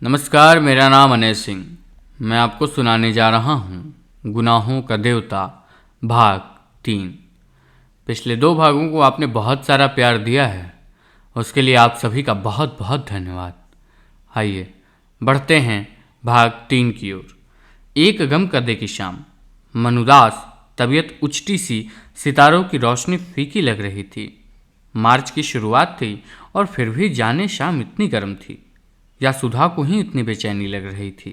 नमस्कार, मेरा नाम अनय सिंह। मैं आपको सुनाने जा रहा हूँ गुनाहों का देवता भाग 3। पिछले 2 भागों को आपने बहुत सारा प्यार दिया है, उसके लिए आप सभी का बहुत बहुत धन्यवाद। आइए बढ़ते हैं भाग 3 की ओर। एक गमकदे की शाम, मन उदास, तबीयत उचटी सी, सितारों की रोशनी फीकी लग रही थी। मार्च की शुरुआत थी और फिर भी जाने शाम इतनी गर्म थी, या सुधा को ही इतनी बेचैनी लग रही थी।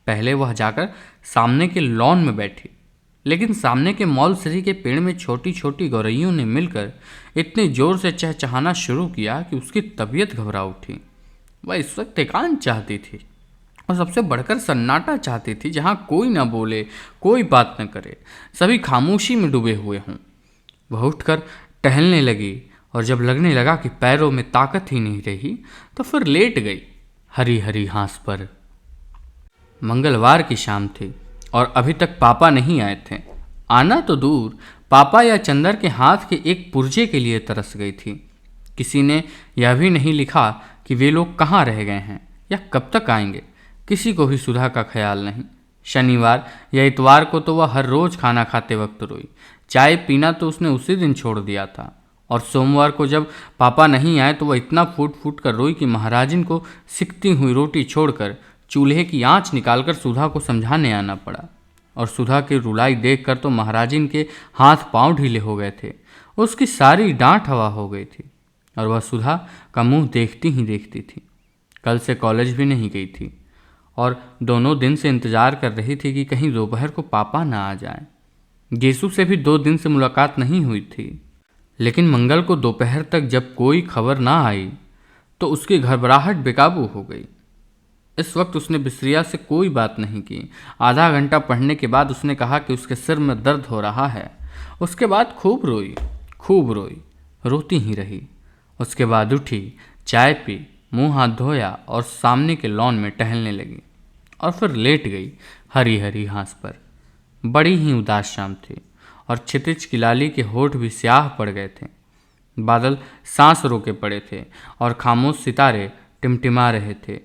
पहले वह जाकर सामने के लॉन में बैठी, लेकिन सामने के मौलसरी के पेड़ में छोटी छोटी गौरैयों ने मिलकर इतने जोर से चहचहाना शुरू किया कि उसकी तबीयत घबरा उठी। वह इस वक्त एकांत चाहती थी और सबसे बढ़कर सन्नाटा चाहती थी, जहाँ कोई न बोले, कोई बात न करे, सभी खामोशी में डूबे हुए हों। वह उठकर टहलने लगी और जब लगने लगा कि पैरों में ताकत ही नहीं रही, तो फिर लेट गई हरी हरी घास पर। मंगलवार की शाम थी और अभी तक पापा नहीं आए थे। आना तो दूर, पापा या चंदर के हाथ के एक पुर्जे के लिए तरस गई थी। किसी ने यह भी नहीं लिखा कि वे लोग कहाँ रह गए हैं या कब तक आएंगे। किसी को भी सुधा का ख्याल नहीं। शनिवार या इतवार को तो वह हर रोज खाना खाते वक्त रोई। चाय पीना तो उसने उसी दिन छोड़ दिया था। और सोमवार को जब पापा नहीं आए तो वह इतना फूट फूट कर रोई कि महाराजिन को सिकती हुई रोटी छोड़कर चूल्हे की आंच निकालकर सुधा को समझाने आना पड़ा। और सुधा की रुलाई देखकर तो महाराजिन के हाथ पांव ढीले हो गए थे। उसकी सारी डांट हवा हो गई थी और वह सुधा का मुंह देखती ही देखती थी। कल से कॉलेज भी नहीं गई थी और दोनों दिन से इंतजार कर रही थी कि कहीं दोपहर को पापा ना आ जाए। गेसु से भी 2 दिन से मुलाकात नहीं हुई थी, लेकिन मंगल को दोपहर तक जब कोई खबर ना आई तो उसकी घबराहट बेकाबू हो गई। इस वक्त उसने बिस्रिया से कोई बात नहीं की। आधा घंटा पढ़ने के बाद उसने कहा कि उसके सिर में दर्द हो रहा है। उसके बाद खूब रोई, रोती ही रही। उसके बाद उठी, चाय पी, मुंह हाथ धोया और सामने के लॉन में टहलने लगी और फिर लेट गई हरी हरी घास पर। बड़ी ही उदास शाम थी और क्षितिज की लाली के होठ भी स्याह पड़ गए थे। बादल सांस रोके पड़े थे और खामोश सितारे टिमटिमा रहे थे।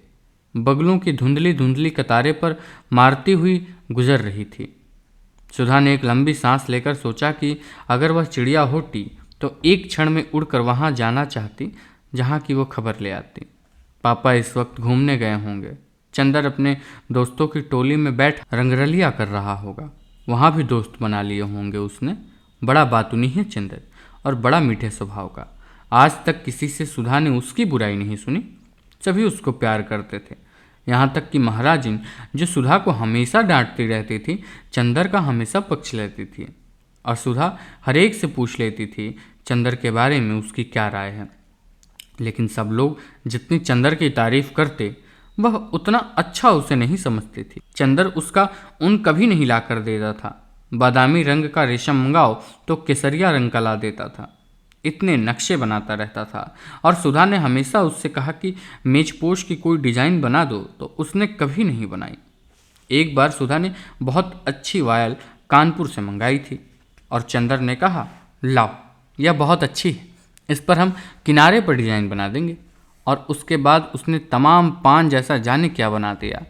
बगलों की धुंधली धुंधली कतारे पर मारती हुई गुजर रही थी। सुधा ने एक लंबी सांस लेकर सोचा कि अगर वह चिड़िया होती तो एक क्षण में उड़कर वहां जाना चाहती जहां की वो खबर ले आती। पापा इस वक्त घूमने गए होंगे। चंदर अपने दोस्तों की टोली में बैठ रंगरलिया कर रहा होगा। वहाँ भी दोस्त बना लिए होंगे उसने। बड़ा बातूनी है चंदर और बड़ा मीठे स्वभाव का। आज तक किसी से सुधा ने उसकी बुराई नहीं सुनी। सभी उसको प्यार करते थे, यहाँ तक कि महाराजिन, जो सुधा को हमेशा डांटती रहती थी, चंदर का हमेशा पक्ष लेती थी। और सुधा हर एक से पूछ लेती थी चंदर के बारे में उसकी क्या राय है। लेकिन सब लोग जितनी चंदर की तारीफ करते, वह उतना अच्छा उसे नहीं समझती थी। चंदर उसका ऊन कभी नहीं ला कर देता था। बादामी रंग का रेशम मंगाओ तो केसरिया रंग का ला देता था। इतने नक्शे बनाता रहता था। और सुधा ने हमेशा उससे कहा कि मेजपोश की कोई डिजाइन बना दो, तो उसने कभी नहीं बनाई। एक बार सुधा ने बहुत अच्छी वायल कानपुर से मंगाई थी और चंदर ने कहा, लाओ, यह बहुत अच्छी है, इस पर हम किनारे पर डिजाइन बना देंगे। और उसके बाद उसने तमाम पान जैसा जाने क्या बना दिया।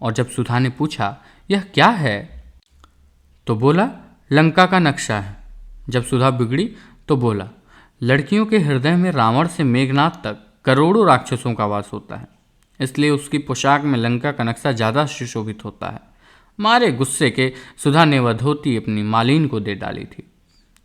और जब सुधा ने पूछा यह क्या है, तो बोला लंका का नक्शा है। जब सुधा बिगड़ी तो बोला लड़कियों के हृदय में रावण से मेघनाथ तक करोड़ों राक्षसों का वास होता है, इसलिए उसकी पोशाक में लंका का नक्शा ज़्यादा सुशोभित होता है। मारे गुस्से के सुधा ने वह धोती अपनी मालिन को दे डाली थी।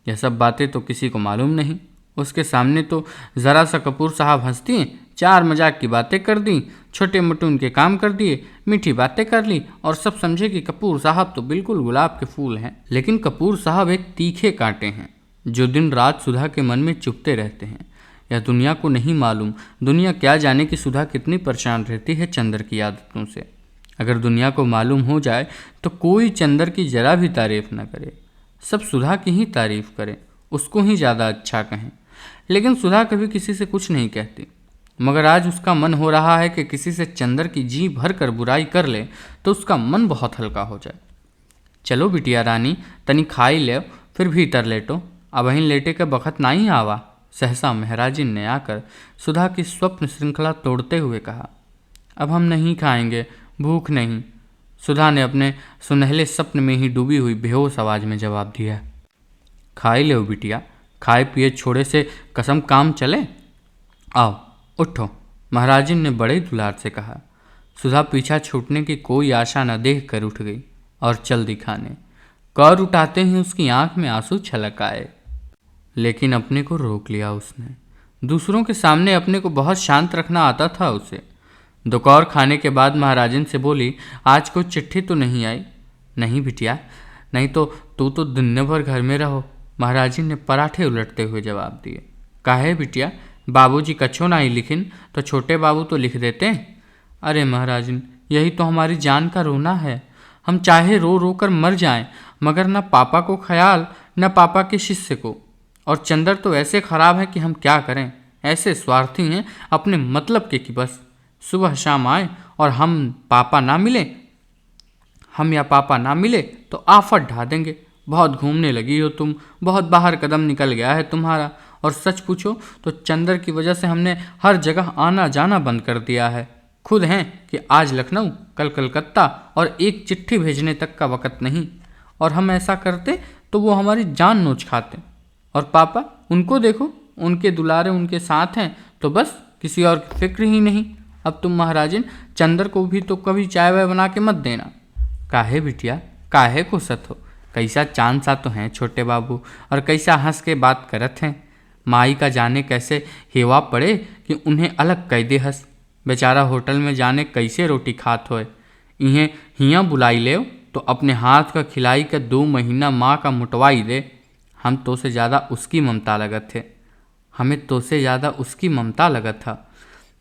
यह सब बातें तो किसी को मालूम नहीं। उसके सामने तो ज़रा सा कपूर साहब हंसती हैं, 4 मजाक की बातें कर दी, छोटे मोटे उनके काम कर दिए, मीठी बातें कर ली और सब समझे कि कपूर साहब तो बिल्कुल गुलाब के फूल हैं। लेकिन कपूर साहब एक तीखे कांटे हैं जो दिन रात सुधा के मन में चुभते रहते हैं। यह दुनिया को नहीं मालूम, दुनिया क्या जाने कि सुधा कितनी परेशान रहती है चंदर की आदतों से। अगर दुनिया को मालूम हो जाए तो कोई चंदर की जरा भी तारीफ न करे, सब सुधा की ही तारीफ करें, उसको ही ज़्यादा अच्छा कहें। लेकिन सुधा कभी किसी से कुछ नहीं कहती, मगर आज उसका मन हो रहा है कि किसी से चंदर की जी भर कर बुराई कर ले तो उसका मन बहुत हल्का हो जाए। चलो बिटिया रानी, तनी खाई ले, फिर भीतर लेटो, अब वहीं लेटे के बखत ना ही आवा। सहसा महाराजिन ने आकर सुधा की स्वप्न श्रृंखला तोड़ते हुए कहा। अब हम नहीं खाएंगे, भूख नहीं। सुधा ने अपने सुनहले स्वप्न में ही डूबी हुई बेहोश आवाज में जवाब दिया। खाई लो बिटिया, खाए पिए छोड़े से कसम काम चले। आओ उठो, महाराजिन ने बड़े दुलार से कहा। सुधा पीछा छूटने की कोई आशा न देख कर उठ गई और चल दिखाने। कर उठाते ही उसकी आंख में आंसू छलक आए, लेकिन अपने को रोक लिया उसने। दूसरों के सामने अपने को बहुत शांत रखना आता था उसे। दोपहर खाने के बाद महाराजन से बोली, आज कोई चिट्ठी तो नहीं आई? नहीं बिटिया, नहीं तो तू तो दिन भर घर में रहो, महाराजन ने पराठे उलटते हुए जवाब दिए। काहे बिटिया, बाबूजी कच्छो नहीं लिखिन तो छोटे बाबू तो लिख देते हैं। अरे महाराजन, यही तो हमारी जान का रोना है। हम चाहे रो रो कर मर जाएं, मगर न पापा को ख्याल न पापा के शिष्य को। और चंदर तो ऐसे खराब है कि हम क्या करें, ऐसे स्वार्थी हैं अपने मतलब के कि बस सुबह शाम आए और हम या पापा ना मिले तो आफत ढा देंगे। बहुत घूमने लगी हो तुम, बहुत बाहर कदम निकल गया है तुम्हारा। और सच पूछो तो चंदर की वजह से हमने हर जगह आना जाना बंद कर दिया है। खुद हैं कि आज लखनऊ, कल कलकत्ता, और एक चिट्ठी भेजने तक का वक़्त नहीं। और हम ऐसा करते तो वो हमारी जान नोच खाते। और पापा, उनको देखो, उनके दुलारे उनके साथ हैं तो बस किसी और की फिक्र ही नहीं। अब तुम महाराजन चंदर को भी तो कभी चाय वाय बना के मत देना। काहे बिटिया, काहे को सत हो, कैसा चांद सा तो हैं छोटे बाबू, और कैसा हंस के बात करत हैं। माई का जाने कैसे हेवा पड़े कि उन्हें अलग कह दे हंस। बेचारा होटल में जाने कैसे रोटी खात होए। इन्हें हियाँ बुलाई ले तो अपने हाथ का खिलाई का 2 महीना माँ का मुटवाई दे। हम तो से ज़्यादा उसकी ममता लगत थे, हमें तो से ज़्यादा उसकी ममता लगत था।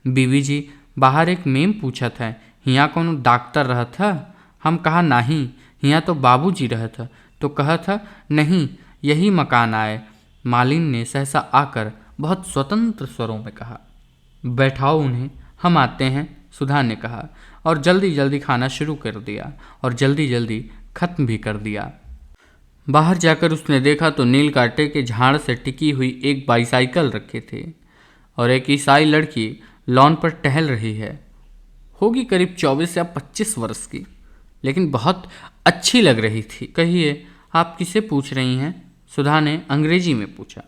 बीवी जी बाहर एक मेम पूछा था, हियाँ कौन डॉक्टर रहा था? हम कहा नहीं, हियाँ तो बाबूजी रहा था। तो कहा था नहीं, यही मकान आए। मालिन ने सहसा आकर बहुत स्वतंत्र स्वरों में कहा। बैठाओ उन्हें, हम आते हैं, सुधा ने कहा, और जल्दी जल्दी खाना शुरू कर दिया और जल्दी जल्दी खत्म भी कर दिया। बाहर जाकर उसने देखा तो नील कांटे के झाड़ से टिकी हुई एक बाईसाइकिल रखे थे और एक ईसाई लड़की लॉन पर टहल रही है। होगी करीब 24 या 25 वर्ष की, लेकिन बहुत अच्छी लग रही थी। कहिए, आप किसे पूछ रही हैं? सुधा ने अंग्रेजी में पूछा।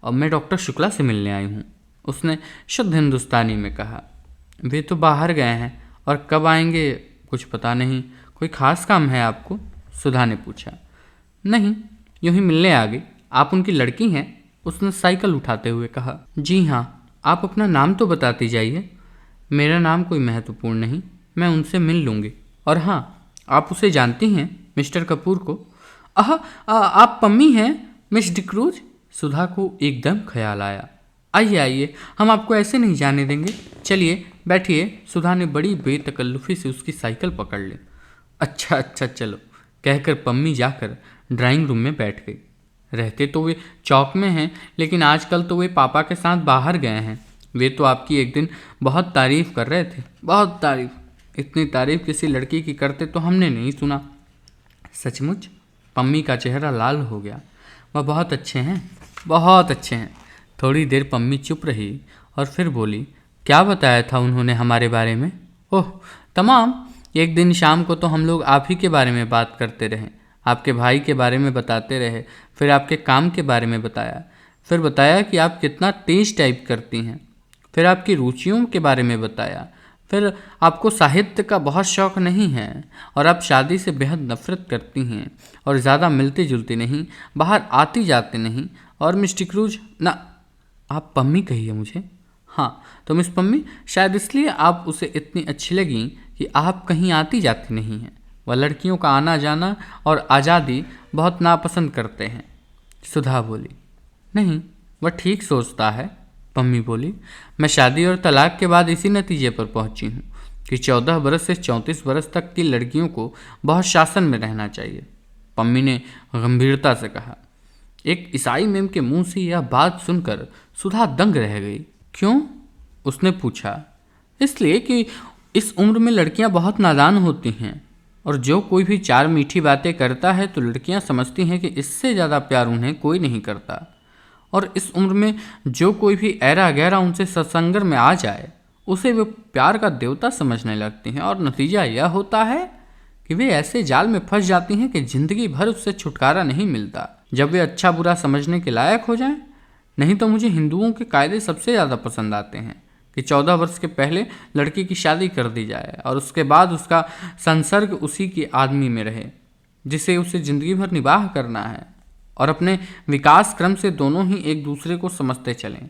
और मैं डॉक्टर शुक्ला से मिलने आई हूँ, उसने शुद्ध हिंदुस्तानी में कहा। वे तो बाहर गए हैं और कब आएंगे कुछ पता नहीं। कोई खास काम है आपको? सुधा ने पूछा। नहीं, यूँ ही मिलने आ गई। आप उनकी लड़की हैं? उसने साइकिल उठाते हुए कहा। जी हाँ। आप अपना नाम तो बताती जाइए। मेरा नाम कोई महत्वपूर्ण नहीं, मैं उनसे मिल लूँगी। और हाँ, आप उसे जानती हैं, मिस्टर कपूर को? आप पम्मी हैं, मिस डिक्रूज? सुधा को एकदम ख्याल आया। आइए आइए, हम आपको ऐसे नहीं जाने देंगे। चलिए बैठिए। सुधा ने बड़ी बेतकल्लुफ़ी से उसकी साइकिल पकड़ ली। अच्छा चलो, कहकर पम्मी जाकर ड्राइंग रूम में बैठ गई। रहते तो वे चौक में हैं, लेकिन आजकल तो वे पापा के साथ बाहर गए हैं। वे तो आपकी एक दिन बहुत तारीफ़ कर रहे थे, बहुत तारीफ़। इतनी तारीफ़ किसी लड़की की करते तो हमने नहीं सुना। सचमुच? पम्मी का चेहरा लाल हो गया। वह बहुत अच्छे हैं, बहुत अच्छे हैं। थोड़ी देर पम्मी चुप रही और फिर बोली, क्या बताया था उन्होंने हमारे बारे में? ओह तमाम। एक दिन शाम को तो हम लोग आप ही के बारे में बात करते रहे, आपके भाई के बारे में बताते रहे, फिर आपके काम के बारे में बताया, फिर बताया कि आप कितना तेज टाइप करती हैं, फिर आपकी रुचियों के बारे में बताया, फिर आपको साहित्य का बहुत शौक़ नहीं है और आप शादी से बेहद नफरत करती हैं और ज़्यादा मिलती जुलती नहीं, बाहर आती जाती नहीं। और मिस्टर क्रूज ना, आप पम्मी कहिए मुझे। हाँ तो मिस पम्मी, शायद इसलिए आप उसे इतनी अच्छी लगी कि आप कहीं आती जाती नहीं हैं। वह लड़कियों का आना जाना और आज़ादी बहुत नापसंद करते हैं। सुधा बोली। नहीं, वह ठीक सोचता है। पम्मी बोली। मैं शादी और तलाक के बाद इसी नतीजे पर पहुंची हूँ कि 14 बरस से 34 बरस तक की लड़कियों को बहुत शासन में रहना चाहिए। पम्मी ने गंभीरता से कहा। एक ईसाई मेम के मुंह से यह बात सुनकर सुधा दंग रह गई। क्यों? उसने पूछा। इसलिए कि इस उम्र में लड़कियां बहुत नादान होती हैं और जो कोई भी 4 मीठी बातें करता है तो लड़कियां समझती हैं कि इससे ज़्यादा प्यार उन्हें कोई नहीं करता। और इस उम्र में जो कोई भी ऐरा गहरा उनसे सत्संग में आ जाए उसे वे प्यार का देवता समझने लगती हैं, और नतीजा यह होता है कि वे ऐसे जाल में फंस जाती हैं कि जिंदगी भर उससे छुटकारा नहीं मिलता जब वे अच्छा बुरा समझने के लायक हो जाएं। नहीं तो मुझे हिंदुओं के कायदे सबसे ज़्यादा पसंद आते हैं कि 14 वर्ष के पहले लड़की की शादी कर दी जाए और उसके बाद उसका संसर्ग उसी के आदमी में रहे जिसे उसे जिंदगी भर निबाह करना है, और अपने विकास क्रम से दोनों ही एक दूसरे को समझते चलें।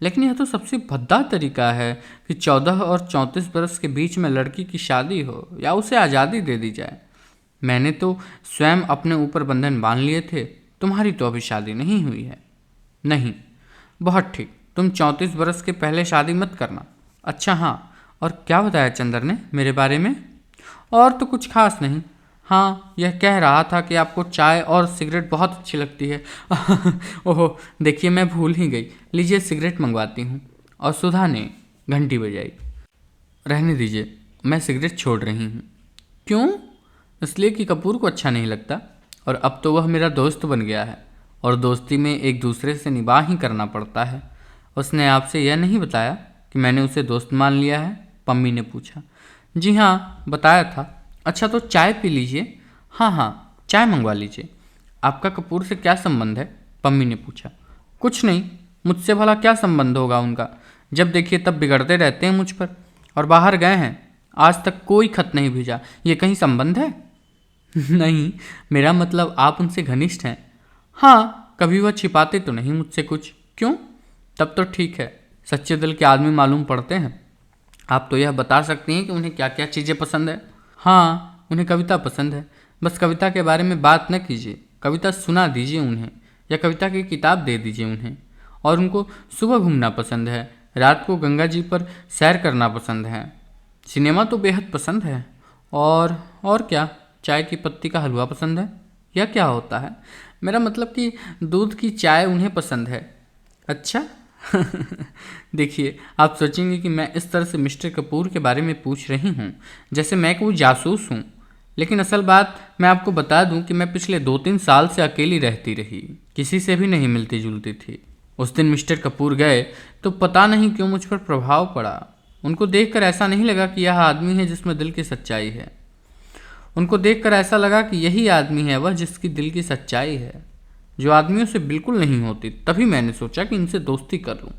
लेकिन यह तो सबसे भद्दा तरीका है कि 14 और 34 बरस के बीच में लड़की की शादी हो या उसे आज़ादी दे दी जाए। मैंने तो स्वयं अपने ऊपर बंधन बांध लिए थे, तुम्हारी तो अभी शादी नहीं हुई है। नहीं, बहुत ठीक, तुम 34 बरस के पहले शादी मत करना। अच्छा हाँ, और क्या बताया चंदर ने मेरे बारे में? और तो कुछ खास नहीं। हाँ, यह कह रहा था कि आपको चाय और सिगरेट बहुत अच्छी लगती है। ओहो, देखिए मैं भूल ही गई, लीजिए सिगरेट मंगवाती हूँ। और सुधा ने घंटी बजाई। रहने दीजिए, मैं सिगरेट छोड़ रही हूँ। क्यों? इसलिए कि कपूर को अच्छा नहीं लगता, और अब तो वह मेरा दोस्त बन गया है, और दोस्ती में एक दूसरे से निभाह ही करना पड़ता है। उसने आपसे यह नहीं बताया कि मैंने उसे दोस्त मान लिया है? पम्मी ने पूछा। जी हाँ, बताया था। अच्छा तो चाय पी लीजिए। हाँ हाँ, चाय मंगवा लीजिए। आपका कपूर से क्या संबंध है? पम्मी ने पूछा। कुछ नहीं, मुझसे भला क्या संबंध होगा उनका? जब देखिए तब बिगड़ते रहते हैं मुझ पर, और बाहर गए हैं, आज तक कोई खत नहीं भेजा। ये कहीं संबंध है? नहीं, मेरा मतलब आप उनसे घनिष्ठ हैं। हाँ, कभी वह छिपाते तो नहीं मुझसे कुछ। क्यों? तब तो ठीक है, सच्चे दिल के आदमी मालूम पड़ते हैं। आप तो यह बता सकती हैं कि उन्हें क्या क्या चीज़ें पसंद है? हाँ, उन्हें कविता पसंद है। बस कविता के बारे में बात न कीजिए, कविता सुना दीजिए उन्हें, या कविता की किताब दे दीजिए उन्हें। और उनको सुबह घूमना पसंद है, रात को गंगा जी पर सैर करना पसंद है, सिनेमा तो बेहद पसंद है। और क्या, चाय की पत्ती का हलवा पसंद है। यह क्या होता है? मेरा मतलब कि दूध की चाय उन्हें पसंद है। अच्छा। देखिए, आप सोचेंगे कि मैं इस तरह से मिस्टर कपूर के बारे में पूछ रही हूँ जैसे मैं कोई जासूस हूँ, लेकिन असल बात मैं आपको बता दूँ कि मैं पिछले 2-3 साल से अकेली रहती रही, किसी से भी नहीं मिलती जुलती थी। उस दिन मिस्टर कपूर गए तो पता नहीं क्यों मुझ पर प्रभाव पड़ा। उनको देखकर ऐसा नहीं लगा कि यह आदमी है जिसमें दिल की सच्चाई है। उनको देखकर ऐसा लगा कि यही आदमी है वह जिसकी दिल की सच्चाई है, जो आदमियों से बिल्कुल नहीं होती। तभी मैंने सोचा कि इनसे दोस्ती कर लूं।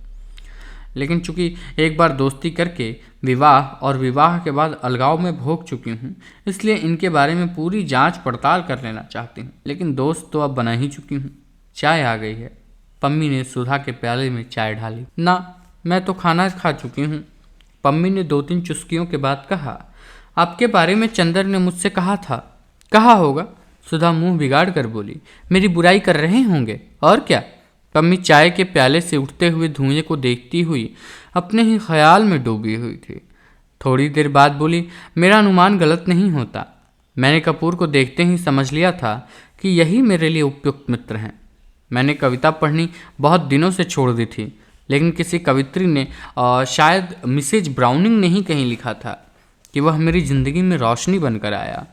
लेकिन चूंकि एक बार दोस्ती करके विवाह और विवाह के बाद अलगाव में भोग चुकी हूँ, इसलिए इनके बारे में पूरी जांच पड़ताल कर लेना चाहती हूँ। लेकिन दोस्त तो अब बना ही चुकी हूँ। चाय आ गई है। पम्मी ने सुधा के प्याले में चाय ढाली। ना, मैं तो खाना खा चुकी हूँ, पम्मी ने 2-3 चुस्कियों के बाद कहा। आपके बारे में चंदर ने मुझसे कहा था। कहा होगा, सुधा मुंह बिगाड़ कर बोली। मेरी बुराई कर रहे होंगे, और क्या? पम्मी चाय के प्याले से उठते हुए धुएं को देखती हुई अपने ही ख्याल में डूबी हुई थी। थोड़ी देर बाद बोली, मेरा अनुमान गलत नहीं होता। मैंने कपूर को देखते ही समझ लिया था कि यही मेरे लिए उपयुक्त मित्र हैं। मैंने कविता पढ़नी बहुत दिनों से छोड़ दी थी, लेकिन किसी कवित्री ने, शायद मिसेज ब्राउनिंग ने ही कहीं लिखा था कि वह मेरी ज़िंदगी में रोशनी बनकर आया।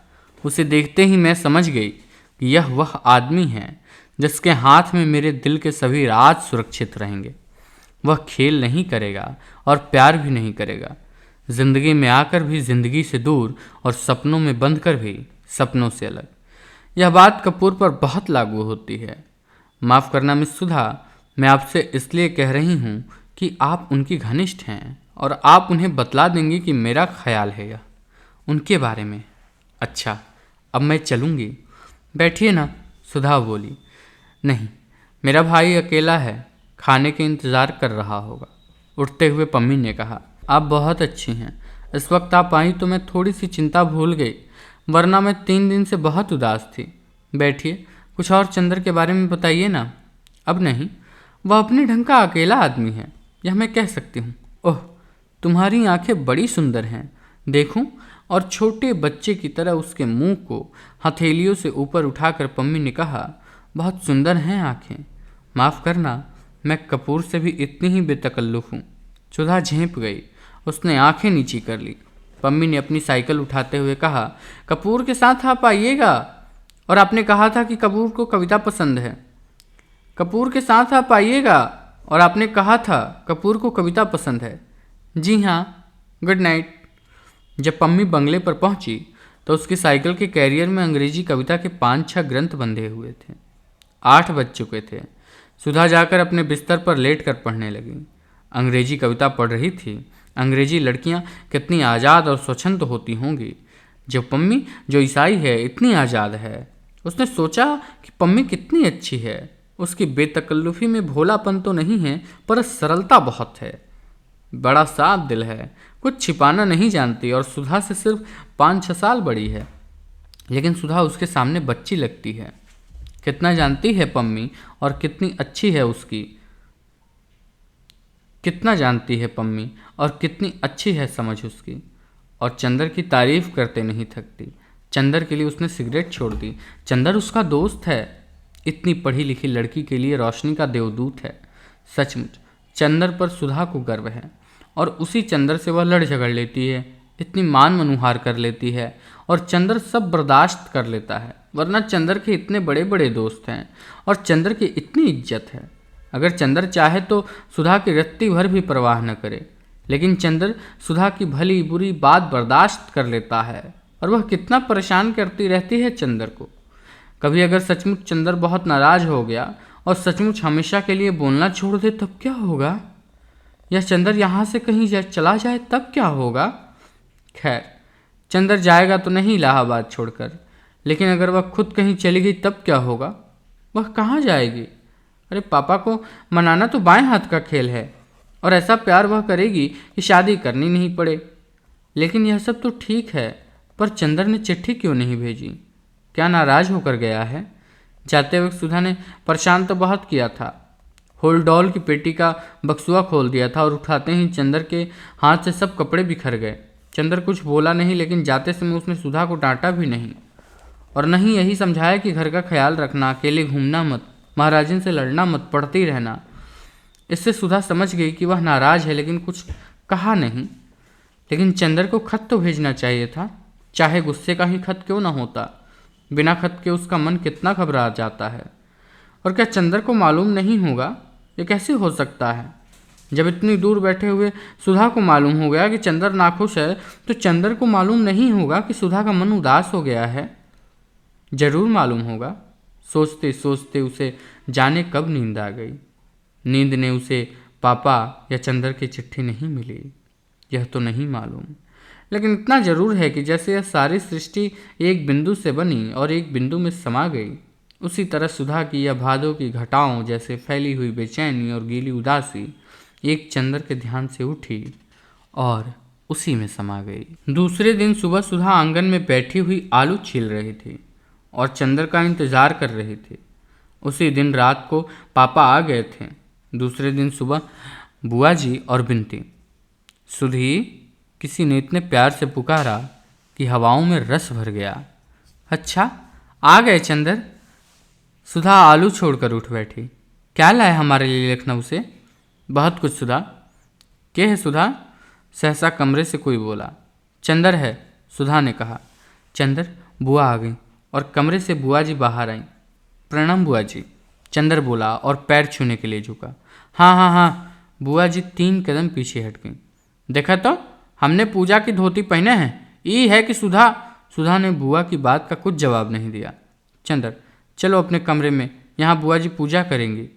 उसे देखते ही मैं समझ गई कि यह वह आदमी है जिसके हाथ में मेरे दिल के सभी राज सुरक्षित रहेंगे। वह खेल नहीं करेगा और प्यार भी नहीं करेगा, जिंदगी में आकर भी जिंदगी से दूर, और सपनों में बंध कर भी सपनों से अलग। यह बात कपूर पर बहुत लागू होती है। माफ़ करना मिस सुधा, मैं आपसे इसलिए कह रही हूँ कि आप उनकी घनिष्ठ हैं, और आप उन्हें बतला देंगे कि मेरा ख्याल है यह उनके बारे में। अच्छा, अब मैं चलूँगी। बैठिए ना, सुधा बोली। नहीं, मेरा भाई अकेला है, खाने के इंतज़ार कर रहा होगा। उठते हुए पम्मी ने कहा। आप बहुत अच्छी हैं। इस वक्त आप आई तो मैं थोड़ी सी चिंता भूल गई, वरना मैं 3 दिन से बहुत उदास थी। बैठिए, कुछ और चंदर के बारे में बताइए ना। अब नहीं, वह अपने ढंग का अकेला आदमी है, यह मैं कह सकती हूँ। ओह, तुम्हारी आंखें बड़ी सुंदर हैं, देखूं? और छोटे बच्चे की तरह उसके मुंह को हथेलियों से ऊपर उठाकर पम्मी ने कहा, बहुत सुंदर हैं आंखें। माफ़ करना, मैं कपूर से भी इतनी ही बेतकल्लुफ़ हूँ। सुधा झेंप गई, उसने आंखें नीची कर ली। पम्मी ने अपनी साइकिल उठाते हुए कहा, कपूर के साथ आप आइएगा। और आपने कहा था कि कपूर को कविता पसंद है। कपूर के साथ आप आइएगा, और आपने कहा था कपूर को कविता पसंद है। जी हाँ, गुड नाइट। जब पम्मी बंगले पर पहुंची तो उसकी साइकिल के कैरियर में अंग्रेजी कविता के 5-6 ग्रंथ बंधे हुए थे। 8 बज चुके थे। सुधा जाकर अपने बिस्तर पर लेट कर पढ़ने लगी। अंग्रेजी कविता पढ़ रही थी। अंग्रेजी लड़कियां कितनी आज़ाद और स्वच्छंद होती होंगी। जब पम्मी जो ईसाई है इतनी आज़ाद है। उसने सोचा कि पम्मी कितनी अच्छी है। उसकी बेतकल्लुफ़ी में भोलापन तो नहीं है पर सरलता बहुत है। बड़ा साफ दिल है, कुछ छिपाना नहीं जानती और सुधा से सिर्फ 5-6 साल बड़ी है, लेकिन सुधा उसके सामने बच्ची लगती है। कितना जानती है पम्मी और कितनी अच्छी है उसकी, कितना जानती है पम्मी और कितनी अच्छी है समझ उसकी। और चंदर की तारीफ करते नहीं थकती। चंदर के लिए उसने सिगरेट छोड़ दी। चंदर उसका दोस्त है। इतनी पढ़ी लिखी लड़की के लिए रोशनी का देवदूत है। सचमुच चंदर पर सुधा को गर्व है और उसी चंदर से वह लड़ झगड़ लेती है, इतनी मान मनुहार कर लेती है और चंदर सब बर्दाश्त कर लेता है, वरना चंदर के इतने बड़े बड़े दोस्त हैं और चंदर की इतनी इज्जत है। अगर चंदर चाहे तो सुधा की रत्ती भर भी परवाह न करे, लेकिन चंदर सुधा की भली बुरी बात बर्दाश्त कर लेता है और वह कितना परेशान करती रहती है चंदर को। कभी अगर सचमुच चंदर बहुत नाराज हो गया और सचमुच हमेशा के लिए बोलना छोड़ दे तब क्या होगा? या चंदर यहाँ से कहीं चला जाए तब क्या होगा? खैर, चंदर जाएगा तो नहीं इलाहाबाद छोड़कर, लेकिन अगर वह खुद कहीं चली गई तब क्या होगा? वह कहाँ जाएगी? अरे पापा को मनाना तो बाएं हाथ का खेल है और ऐसा प्यार वह करेगी कि शादी करनी नहीं पड़े। लेकिन यह सब तो ठीक है, पर चंदर ने चिट्ठी क्यों नहीं भेजी? क्या नाराज होकर गया है? जाते वक्त सुधा ने परेशान तो बहुत किया था। होलडॉल की पेटी का बक्सुआ खोल दिया था और उठाते ही चंदर के हाथ से सब कपड़े बिखर गए। चंदर कुछ बोला नहीं, लेकिन जाते समय उसने सुधा को डांटा भी नहीं और नहीं यही समझाया कि घर का ख्याल रखना, अकेले घूमना मत, महाराजन से लड़ना मत, पढ़ती रहना। इससे सुधा समझ गई कि वह नाराज है, लेकिन कुछ कहा नहीं। लेकिन चंदर को खत तो भेजना चाहिए था, चाहे गुस्से का ही खत क्यों ना होता। बिना खत के उसका मन कितना घबरा जाता है। और क्या चंदर को मालूम नहीं होगा? ये कैसे हो सकता है? जब इतनी दूर बैठे हुए सुधा को मालूम हो गया कि चंदर नाखुश है, तो चंदर को मालूम नहीं होगा कि सुधा का मन उदास हो गया है? जरूर मालूम होगा। सोचते सोचते उसे जाने कब नींद आ गई। नींद ने उसे पापा या चंदर की चिट्ठी नहीं मिली, यह तो नहीं मालूम। लेकिन इतना जरूर है कि जैसे यह सारी सृष्टि एक बिंदु से बनी और एक बिंदु में समा गई, उसी तरह सुधा की या भादों की घटाओं जैसे फैली हुई बेचैनी और गीली उदासी एक चंदर के ध्यान से उठी और उसी में समा गई। दूसरे दिन सुबह सुधा आंगन में बैठी हुई आलू छील रही थी और चंदर का इंतजार कर रही थी। उसी दिन रात को पापा आ गए थे। दूसरे दिन सुबह बुआ जी और बिनती। सुधी, किसी ने इतने प्यार से पुकारा कि हवाओं में रस भर गया। अच्छा, आ गए चंदर। सुधा आलू छोड़कर उठ बैठी। क्या लाए हमारे लिए लखनऊ से? बहुत कुछ सुधा। क्या है सुधा? सहसा कमरे से कोई बोला। चंदर है, सुधा ने कहा। चंदर, बुआ आ गई और कमरे से बुआ जी बाहर आई। प्रणाम बुआ जी, चंदर बोला और पैर छूने के लिए झुका। हाँ हाँ हाँ, बुआ जी 3 कदम पीछे हट गई। देखा तो, हमने पूजा की धोती पहने हैं। ये है कि सुधा। सुधा ने बुआ की बात का कुछ जवाब नहीं दिया। चंदर, चलो अपने कमरे में, यहाँ बुआ जी पूजा करेंगी।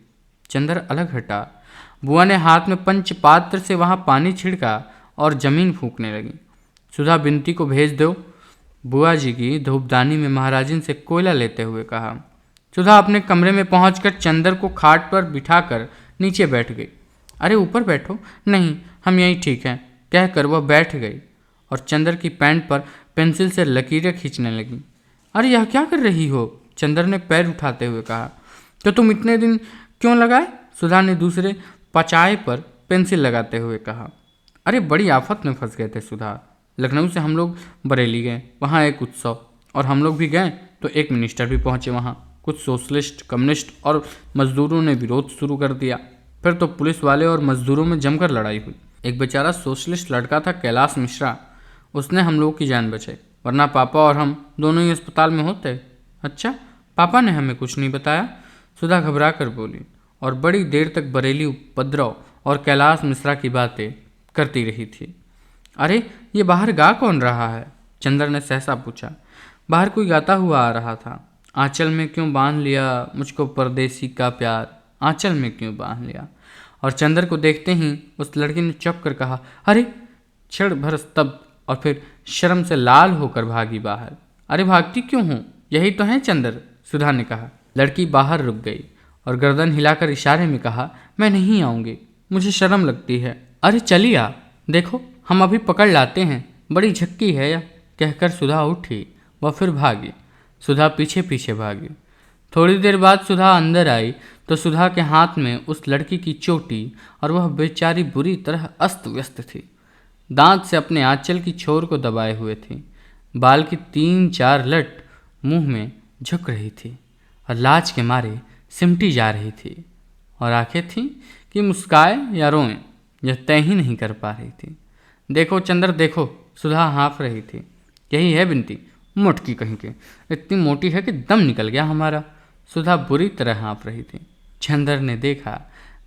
चंदर अलग हटा। बुआ ने हाथ में पंचपात्र से वहाँ पानी छिड़का और जमीन फूंकने लगी। सुधा, बिनती को भेज दो, बुआ जी की धूपदानी में महाराजिन से कोयला लेते हुए कहा। सुधा अपने कमरे में पहुंचकर चंदर को खाट पर बिठाकर नीचे बैठ गई। अरे ऊपर बैठो। नहीं, हम यहीं ठीक हैं, कहकर वह बैठ गई और चंदर की पैंट पर पेंसिल से लकीरें खींचने लगी। अरे यह क्या कर रही हो? चंदर ने पैर उठाते हुए कहा। तो तुम इतने दिन क्यों लगाए? सुधा ने दूसरे पचाए पर पेंसिल लगाते हुए कहा। अरे बड़ी आफत में फंस गए थे सुधा। लखनऊ से हम लोग बरेली गए, वहाँ एक उत्सव, और हम लोग भी गए तो एक मिनिस्टर भी पहुँचे वहाँ। कुछ सोशलिस्ट, कम्युनिस्ट और मजदूरों ने विरोध शुरू कर दिया। फिर तो पुलिस वाले और मजदूरों में जमकर लड़ाई हुई। एक बेचारा सोशलिस्ट लड़का था, कैलाश मिश्रा, उसने हम लोग की जान बचाई, वरना पापा और हम दोनों ही अस्पताल में होते। अच्छा, पापा ने हमें कुछ नहीं बताया? सुधा घबरा कर बोली और बड़ी देर तक बरेली उपद्रव और कैलाश मिश्रा की बातें करती रही थी। अरे ये बाहर गा कौन रहा है? चंदर ने सहसा पूछा। बाहर कोई गाता हुआ आ रहा था। आंचल में क्यों बांध लिया मुझको परदेसी का प्यार, आंचल में क्यों बांध लिया। और चंदर को देखते ही उस लड़की ने चौंक कर कहा, अरे! क्षण भर स्तब्ध और फिर शर्म से लाल होकर भागी बाहर। अरे भागती क्यों हूँ, यही तो है चंदर, सुधा ने कहा। लड़की बाहर रुक गई और गर्दन हिलाकर इशारे में कहा, मैं नहीं आऊँगी, मुझे शर्म लगती है। अरे चलिए आ, देखो हम अभी पकड़ लाते हैं, बड़ी झक्की है यह, कहकर सुधा उठी वह फिर भागी। सुधा पीछे पीछे भागी। थोड़ी देर बाद सुधा अंदर आई तो सुधा के हाथ में उस लड़की की चोटी और वह बेचारी बुरी तरह अस्त व्यस्त थी। दांत से अपने आंचल की छोर को दबाए हुए थी। बाल की 3-4 लट मुंह में झुक रही थी और लाज के मारे सिमटी जा रही थी। और आंखें थीं कि मुस्काए या रोएं यह तय ही नहीं कर पा रही थी। देखो चंदर देखो, सुधा हाँफ रही थी। यही है बिनती, मोटकी कहीं के, इतनी मोटी है कि दम निकल गया हमारा। सुधा बुरी तरह हाँफ रही थी। चंदर ने देखा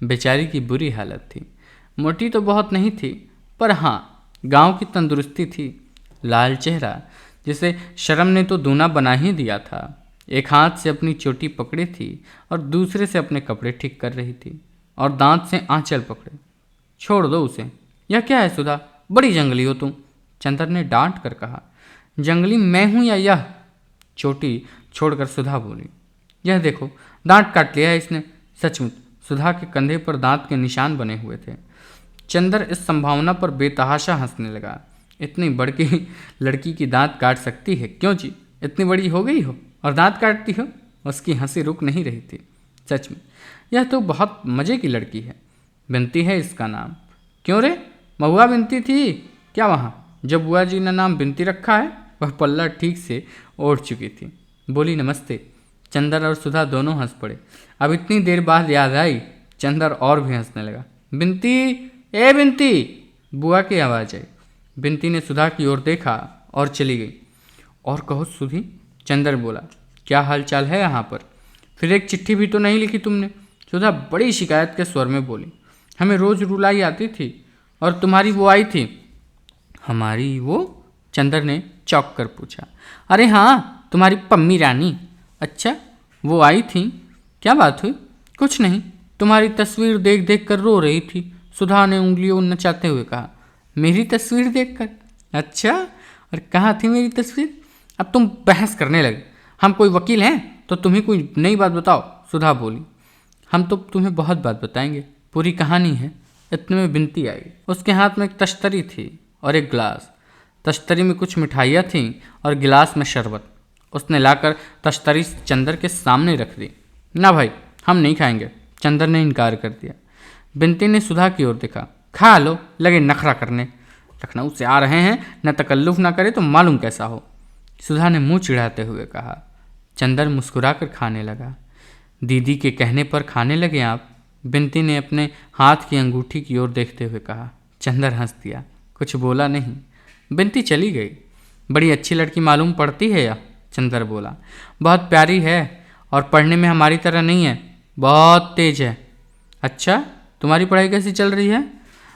बेचारी की बुरी हालत थी। मोटी तो बहुत नहीं थी, पर हाँ गांव की तंदुरुस्ती थी। लाल चेहरा जिसे शर्म ने तो दूना बना ही दिया था। एक हाथ से अपनी चोटी पकड़ी थी और दूसरे से अपने कपड़े ठीक कर रही थी और दांत से आंचल पकड़े। छोड़ दो उसे, यह क्या है सुधा, बड़ी जंगली हो तुम, चंदर ने डांट कर कहा। जंगली मैं हूं या यह? चोटी छोड़कर सुधा बोली। यह देखो दांत काट लिया है इसने। सचमुच सुधा के कंधे पर दांत के निशान बने हुए थे। चंदर इस संभावना पर बेतहाशा हंसने लगा। इतनी बड़की लड़की की दांत काट सकती है? क्यों जी, इतनी बड़ी हो गई हो और दांत काटती हो? उसकी हंसी रुक नहीं रही थी। सच में यह तो बहुत मज़े की लड़की है। बिनती है इसका नाम। क्यों रे, महुआ बिनती थी क्या वहाँ? जब बुआ जी ने नाम बिनती रखा है। वह पल्ला ठीक से ओढ़ चुकी थी। बोली नमस्ते। चंदर और सुधा दोनों हंस पड़े। अब इतनी देर बाद याद आई। चंदर और भी हंसने लगा। बिनती, ए बिनती, बुआ की आवाज़ आई। बिनती ने सुधा की ओर देखा और चली गई। और कहो सुधी, चंदर बोला, क्या हाल चाल है यहाँ पर? फिर एक चिट्ठी भी तो नहीं लिखी तुमने? सुधा बड़ी शिकायत के स्वर में बोली। हमें रोज़ रुलाई आती थी और तुम्हारी वो आई थी। हमारी वो? चंदर ने चौंक कर पूछा। अरे हाँ, तुम्हारी पम्मी रानी। अच्छा, वो आई थी, क्या बात हुई? कुछ नहीं, तुम्हारी तस्वीर देख देख कर रो रही थी, सुधा ने उंगलियों नचाते हुए कहा। मेरी तस्वीर देखकर? अच्छा, और कहाँ थी मेरी तस्वीर? अब तुम बहस करने लगे। हम कोई वकील हैं तो तुम्हें कोई नई बात बताओ, सुधा बोली। हम तो तुम्हें बहुत बात बताएंगे, पूरी कहानी है। इतने में बिनती आई। उसके हाथ में एक तश्तरी थी और एक गिलास। तश्तरी में कुछ मिठाइयाँ थीं और गिलास में शरबत। उसने लाकर तश्तरी चंदर के सामने रख दी। ना भाई, हम नहीं खाएंगे, चंदर ने इनकार कर दिया। बिनती ने सुधा की ओर देखा। खा लो, लगे नखरा करने। लखनऊ से आ रहे हैं, न तकल्लुफ ना करे तो मालूम कैसा हो, सुधा ने मुंह चिढ़ाते हुए कहा। चंदर मुस्कुराकर खाने लगा। दीदी के कहने पर खाने लगे आप? बिनती ने अपने हाथ की अंगूठी की ओर देखते हुए कहा। चंदर हंस दिया, कुछ बोला नहीं। बिनती चली गई। बड़ी अच्छी लड़की मालूम पड़ती है या? चंदर बोला। बहुत प्यारी है और पढ़ने में हमारी तरह नहीं है, बहुत तेज है। अच्छा, तुम्हारी पढ़ाई कैसी चल रही है?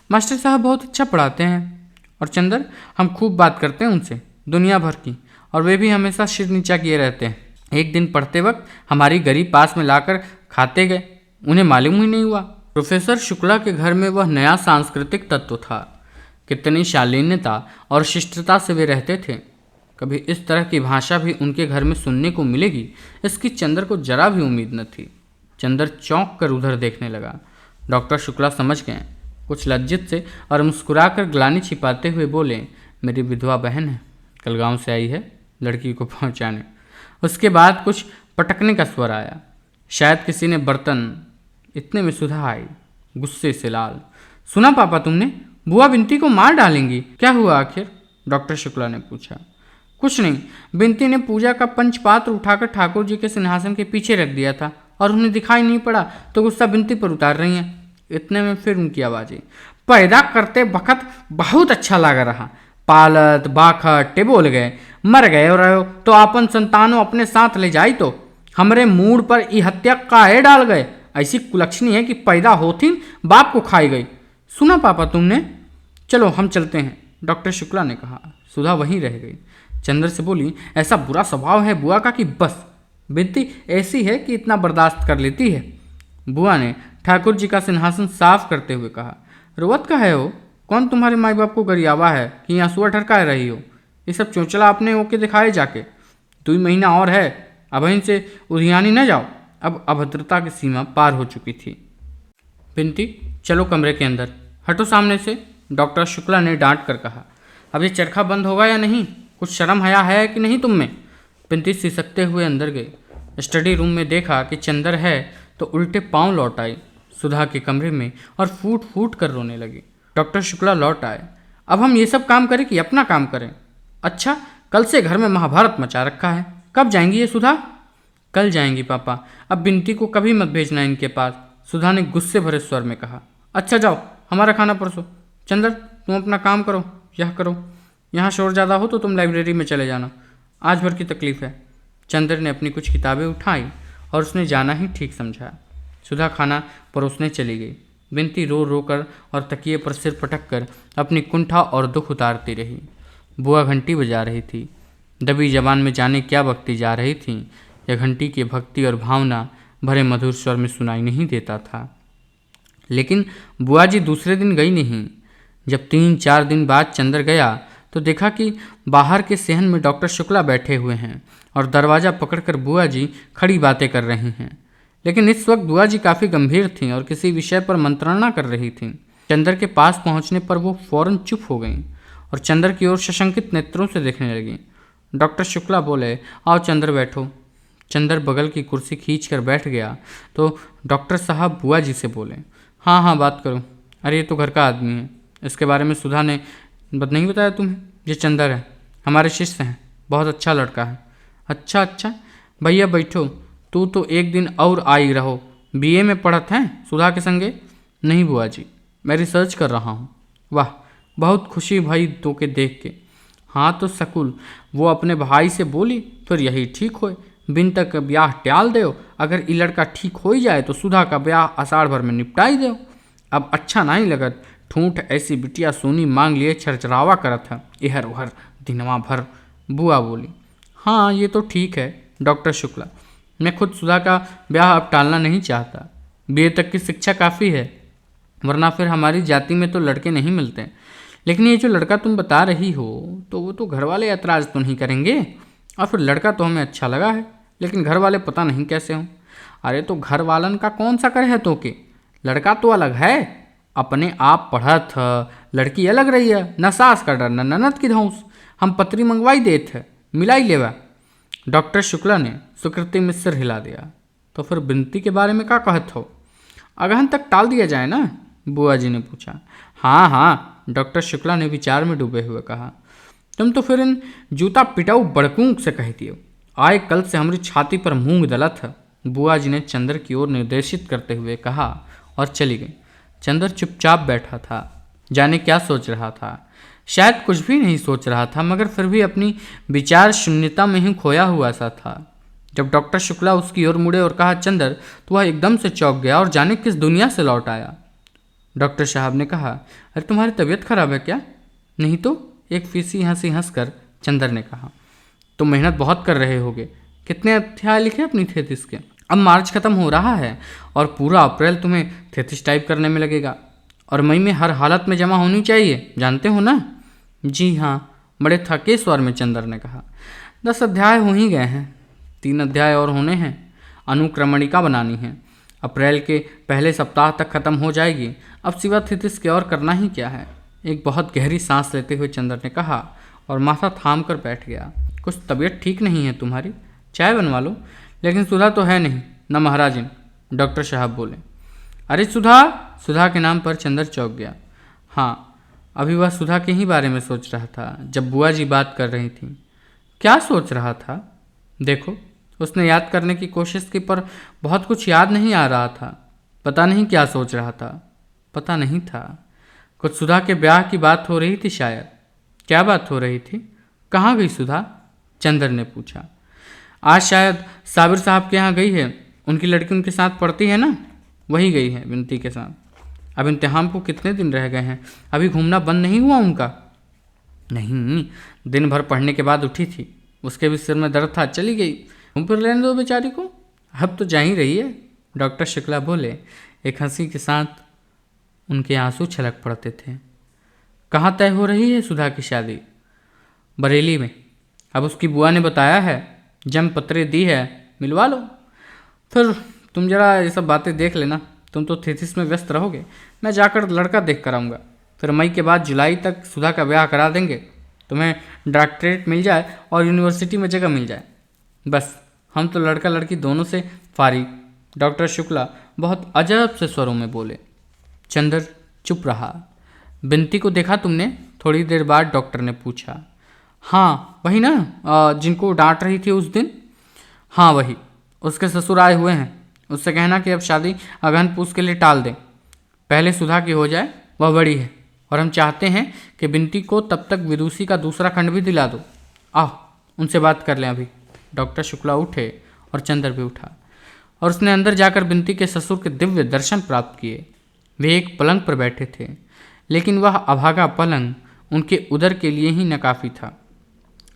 मास्टर साहब बहुत अच्छा पढ़ाते हैं। और चंदर, हम खूब बात करते हैं उनसे, दुनिया भर की, और वे भी हमेशा सिर नीचा किए रहते हैं। एक दिन पढ़ते वक्त हमारी गरीब पास में लाकर खाते गए, उन्हें मालूम ही नहीं हुआ। प्रोफेसर शुक्ला के घर में वह नया सांस्कृतिक तत्व था। कितनी शालीनता और शिष्टता से वे रहते थे। कभी इस तरह की भाषा भी उनके घर में सुनने को मिलेगी, इसकी चंदर को जरा भी उम्मीद न थी। चंदर चौंक कर उधर देखने लगा। डॉक्टर शुक्ला समझ गए। कुछ लज्जित से और मुस्कुराकर ग्लानि छिपाते हुए बोले, मेरी विधवा बहन है, कल गांव से आई है लड़की को पहुंचाने। उसके बाद कुछ पटकने का स्वर आया, शायद किसी ने बर्तन। इतने में सुधा आई, गुस्से से लाल। सुना पापा तुमने, बुआ बिनती को मार डालेंगी, क्या हुआ आखिर? डॉक्टर शुक्ला ने पूछा। कुछ नहीं, बिनती ने पूजा का पंचपात्र उठाकर ठाकुर जी के सिंहासन के पीछे रख दिया था और उन्हें दिखाई नहीं पड़ा तो गुस्सा बिनती पर उतार रही हैं। इतने में फिर उनकी आवाज़ आई। पैदा करते वक्त बहुत अच्छा लगा रहा, पालत बाखट बोल गए, मर गए रहो तो अपन संतानों अपने साथ ले जाई तो हमरे मूड पर ई हत्या काहे डाल गए। ऐसी कुलक्षणी है कि पैदा होती बाप को खाई गई। सुना पापा तुमने? चलो हम चलते हैं, डॉक्टर शुक्ला ने कहा। सुधा वहीं रह गई। चंदर से बोली, ऐसा बुरा स्वभाव है बुआ का कि बस, बिनती ऐसी है कि इतना बर्दाश्त कर लेती है। बुआ ने ठाकुर जी का सिंहासन साफ करते हुए कहा, रोवत का है हो? कौन तुम्हारे माई बाप को गरियावा है कि आंसुआ ठरका रही हो? ये सब चौंचला अपने ओके दिखाए जाके। 2 महीना और है, अब इनसे उधियानी न जाओ। अब अभद्रता की सीमा पार हो चुकी थी। बिनती, चलो कमरे के अंदर, हटो सामने से, डॉक्टर शुक्ला ने डांट कर कहा। अब ये चरखा बंद होगा या नहीं? कुछ शर्म हया है कि नहीं तुम में? बिनती सिसकते हुए अंदर गई। स्टडी रूम में देखा कि चंदर है तो उल्टे पांव लौट आई सुधा के कमरे में और फूट फूट कर रोने लगी। डॉक्टर शुक्ला लौट आए। अब हम ये सब काम करें कि अपना काम करें? अच्छा, कल से घर में महाभारत मचा रखा है। कब जाएंगी ये सुधा? कल जाएंगी पापा, अब बिनती को कभी मत भेजना इनके पास, सुधा ने गुस्से भरे स्वर में कहा। अच्छा जाओ, हमारा खाना परसो। चंदर, तुम अपना काम करो, यह करो। यहाँ शोर ज़्यादा हो तो तुम लाइब्रेरी में चले जाना, आज भर की तकलीफ है। चंदर ने अपनी कुछ किताबें उठाई और उसने जाना ही ठीक समझा। सुधा खाना परोसने चली गई। बिनती रो रो कर और तकिए पर सिर पटक कर अपनी कुंठा और दुख उतारती रही। बुआ घंटी बजा रही थी। दबी जबान में जाने क्या बकती जा रही थी, यह घंटी की भक्ति और भावना भरे मधुर स्वर में सुनाई नहीं देता था। लेकिन बुआ जी दूसरे दिन गई नहीं। जब 3-4 दिन बाद चंदर गया तो देखा कि बाहर के सेहन में डॉक्टर शुक्ला बैठे हुए हैं और दरवाज़ा पकड़कर बुआ जी खड़ी बातें कर रही हैं। लेकिन इस वक्त बुआ जी काफ़ी गंभीर थीं और किसी विषय पर मंत्रणा कर रही थीं। चंदर के पास पहुंचने पर वो फौरन चुप हो गईं और चंदर की ओर सशंकित नेत्रों से देखने लगीं। डॉक्टर शुक्ला बोले, आओ चंदर बैठो। चंदर बगल की कुर्सी खींच कर बैठ गया तो डॉक्टर साहब बुआ जी से बोले, हाँ हाँ बात करो। अरे ये तो घर का आदमी है, इसके बारे में सुधा ने नहीं बताया तुम्हें? ये चंदर है, हमारे शिष्य हैं, बहुत अच्छा लड़का है। अच्छा अच्छा, भैया बैठो, तू तो एक दिन और आई रहो। बीए में पढ़त हैं सुधा के संगे? नहीं बुआ जी, मैं रिसर्च कर रहा हूँ। वाह, बहुत खुशी भाई तो के देख के। हाँ तो सकुल, वो अपने भाई से बोली फिर यही ठीक होए, बिन तक ब्याह टाल दो। अगर ये लड़का ठीक हो ही जाए तो सुधा का ब्याह आषाढ़ भर में निपटाई दो। अब अच्छा नहीं लगत, ठूंठ ऐसी बिटिया सोनी मांग लिए छरछरावा करत है इहर उहर दिनवा भर। बुआ बोली, हाँ ये तो ठीक है डॉक्टर शुक्ला, मैं खुद सुधा का ब्याह अब टालना नहीं चाहता। बीए तक की शिक्षा काफ़ी है, वरना फिर हमारी जाति में तो लड़के नहीं मिलते। लेकिन ये जो लड़का तुम बता रही हो तो वो तो घर वाले ऐतराज़ तो नहीं करेंगे? और फिर लड़का तो हमें अच्छा लगा है, लेकिन घर वाले पता नहीं कैसे हों। अरे तो घर वालन का कौन सा कर है तो के, लड़का तो अलग है, अपने आप पढ़त है, लड़की अलग रही है, न सास का डर न ननद की धौंस। हम पत्री मंगवाई देत है, मिलाई लेवा। डॉक्टर शुक्ला ने सुकृति में सिर हिला दिया। तो फिर बिनती के बारे में क्या कहत हो? अगहन तक टाल दिया जाए ना? बुआ जी ने पूछा। हाँ हाँ, डॉक्टर शुक्ला ने विचार में डूबे हुए कहा। तुम तो फिर इन जूता पिटाऊ बड़कूंक से कहती हो, आए कल से हमारी छाती पर मूंग दलत है, बुआ जी ने चंदर की ओर निर्देशित करते हुए कहा और चली गई। चंदर चुपचाप बैठा था, जाने क्या सोच रहा था। शायद कुछ भी नहीं सोच रहा था, मगर फिर भी अपनी विचार शून्यता में ही खोया हुआ सा था। जब डॉक्टर शुक्ला उसकी ओर मुड़े और कहा चंदर, तो वह एकदम से चौंक गया और जाने किस दुनिया से लौट आया। डॉक्टर साहब ने कहा, अरे तुम्हारी तबीयत खराब है क्या? नहीं तो, एक फीसी हंसी हंसकर चंदर ने कहा। तुम मेहनत बहुत कर रहे होगे, कितने अध्याय लिखे अपनी थेसिस के? अब मार्च खत्म हो रहा है और पूरा अप्रैल तुम्हें थेसिस टाइप करने में लगेगा, और मई में हर हालत में जमा होनी चाहिए, जानते हो ना? जी हाँ, बड़े थके स्वर में चंदर ने कहा। 10 अध्याय हो ही गए हैं, 3 अध्याय और होने हैं। अनुक्रमणिका बनानी है, अप्रैल के पहले सप्ताह तक खत्म हो जाएगी। अब सिवा थेसिस के और करना ही क्या है? एक बहुत गहरी सांस लेते हुए चंदर ने कहा और माथा थाम कर बैठ गया। कुछ तबीयत ठीक नहीं है तुम्हारी? चाय बनवा लो। लेकिन सुधा तो है नहीं न महाराजिन, डॉक्टर साहब बोले। अरे सुधा! सुधा के नाम पर चंदर चौंक गया। हाँ, अभी वह सुधा के ही बारे में सोच रहा था जब बुआ जी बात कर रही थी। क्या सोच रहा था? देखो, उसने याद करने की कोशिश की पर बहुत कुछ याद नहीं आ रहा था। पता नहीं क्या सोच रहा था, पता नहीं था। कुछ सुधा के ब्याह की बात हो रही थी शायद। क्या बात हो रही थी? कहाँ गई सुधा? चंदर ने पूछा। आज शायद साबिर साहब के यहाँ गई है, उनकी लड़की उनके साथ पढ़ती है ना, वही गई है बिनती के साथ। अब इम्तिहान को कितने दिन रह गए हैं, अभी घूमना बंद नहीं हुआ उनका? नहीं, दिन भर पढ़ने के बाद उठी थी, उसके भी सिर में दर्द था, चली गई। तुम फिर रहने दो बेचारी को, अब तो जा ही रही है। डॉक्टर शुक्ला बोले। एक हंसी के साथ उनके आंसू छलक पड़ते थे। कहाँ तय हो रही है सुधा की शादी? बरेली में। अब उसकी बुआ ने बताया है, जन्म पत्रे दी है, मिलवा लो। फिर तुम जरा ये सब बातें देख लेना, तुम तो थीसिस में व्यस्त रहोगे। मैं जाकर लड़का देख कर आऊँगा। फिर मई के बाद जुलाई तक सुधा का ब्याह करा देंगे। तुम्हें डॉक्टरेट मिल जाए और यूनिवर्सिटी में जगह मिल जाए, बस हम तो लड़का लड़की दोनों से फारिग। डॉक्टर शुक्ला बहुत अजब से स्वरों में बोले। चंदर चुप रहा। बिनती को देखा तुमने? थोड़ी देर बाद डॉक्टर ने पूछा। हाँ वही ना, जिनको डांट रही थी उस दिन? हाँ वही, उसके ससुर आए हुए हैं। उससे कहना कि अब शादी अगहन पूस के लिए टाल दें, पहले सुधा की हो जाए, वह बड़ी है। और हम चाहते हैं कि बिनती को तब तक विदुषी का दूसरा खंड भी दिला दो। आओ उनसे बात कर लें अभी। डॉक्टर शुक्ला उठे और चंदर भी उठा और उसने अंदर जाकर बिनती के ससुर के दिव्य दर्शन प्राप्त किए। वे एक पलंग पर बैठे थे, लेकिन वह अभागा पलंग उनके उदर के लिए ही न काफ़ी था।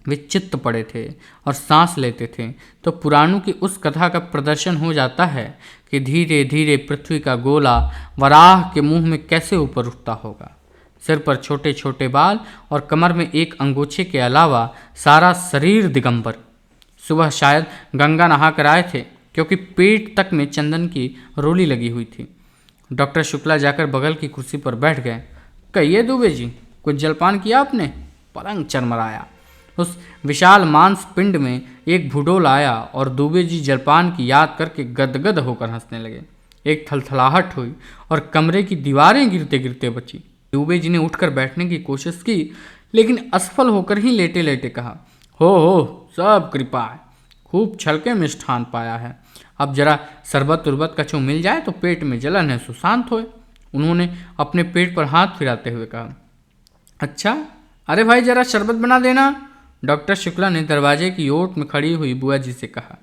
वे चित्त पड़े थे और सांस लेते थे तो पुराणों की उस कथा का प्रदर्शन हो जाता है कि धीरे धीरे पृथ्वी का गोला वराह के मुंह में कैसे ऊपर उठता होगा। सिर पर छोटे छोटे बाल और कमर में एक अंगोछे के अलावा सारा शरीर दिगंबर। सुबह शायद गंगा नहा कर आए थे, क्योंकि पेट तक में चंदन की रोली लगी हुई थी। डॉक्टर शुक्ला जाकर बगल की कुर्सी पर बैठ गए। कहिए दुबे जी, कुछ जलपान किया आपने? पलंग चरमराया। उस विशाल मांस पिंड में एक भूडोल आया और दुबे जी जलपान की याद करके गदगद होकर हंसने लगे। एक थलथलाहट हुई और कमरे की दीवारें गिरते गिरते बची। दुबे जी ने उठकर बैठने की कोशिश की, लेकिन असफल होकर ही लेटे लेटे कहा, हो सब कृपा है, खूब छलके मिष्ठान पाया है। अब जरा शरबत उर्बत कछु मिल जाए तो पेट में जलन है सुशांत होए। उन्होंने अपने पेट पर हाथ फिराते हुए कहा। अच्छा, अरे भाई जरा शरबत बना देना। डॉक्टर शुक्ला ने दरवाजे की ओट में खड़ी हुई बुआ जी से कहा।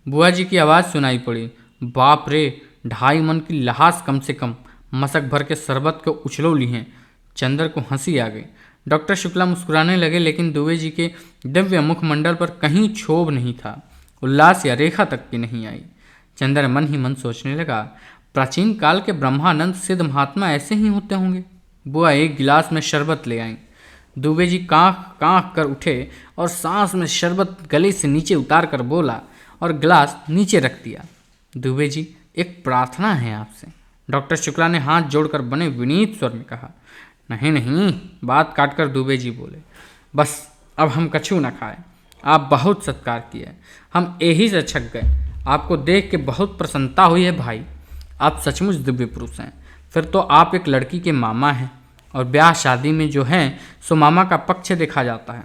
बुआ जी की आवाज़ सुनाई पड़ी। बाप रे, 2.5 मन की लहास कम से कम मशक भर के शरबत को उछलो ली हैं। चंदर को हंसी आ गई। डॉक्टर शुक्ला मुस्कुराने लगे, लेकिन दुबे जी के दिव्य मुखमंडल पर कहीं क्षोभ नहीं था, उल्लास या रेखा तक की नहीं आई। चंदर मन ही मन सोचने लगा, प्राचीन काल के ब्रह्मानंद सिद्ध महात्मा ऐसे ही होते होंगे। बुआ एक गिलास में शरबत ले आईं। दुबे जी कांख कांख कर उठे और सांस में शरबत गले से नीचे उतार कर बोला और गिलास नीचे रख दिया। दुबे जी, एक प्रार्थना है आपसे। डॉक्टर शुक्ला ने हाथ जोड़कर बने विनीत स्वर में कहा। नहीं नहीं, बात काटकर दुबे जी बोले, बस अब हम कछु न खाए। आप बहुत सत्कार किए, हम यही से छक गए। आपको देख के बहुत प्रसन्नता हुई है भाई, आप सचमुच दिव्य पुरुष हैं। फिर तो आप एक लड़की के मामा हैं, और ब्याह शादी में जो है सो मामा का पक्ष देखा जाता है।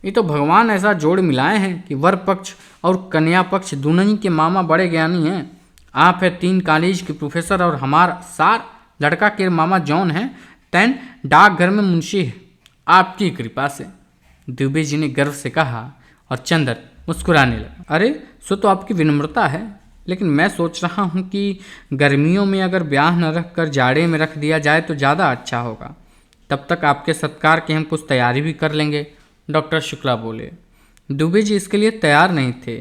ये तो भगवान ऐसा जोड़ मिलाए हैं कि वर पक्ष और कन्या पक्ष दोनों ही के मामा बड़े ज्ञानी हैं। आप है 3 कॉलेज के प्रोफेसर और हमारा सार लड़का के मामा जॉन है 10 डाकघर में मुंशी है, आपकी कृपा से। दुबे जी ने गर्व से कहा और चंदर मुस्कुराने लगा। अरे सो तो आपकी विनम्रता है, लेकिन मैं सोच रहा हूँ कि गर्मियों में अगर ब्याह न रख कर जाड़े में रख दिया जाए तो ज़्यादा अच्छा होगा। तब तक आपके सत्कार की हम कुछ तैयारी भी कर लेंगे। डॉक्टर शुक्ला बोले। दुबे जी इसके लिए तैयार नहीं थे।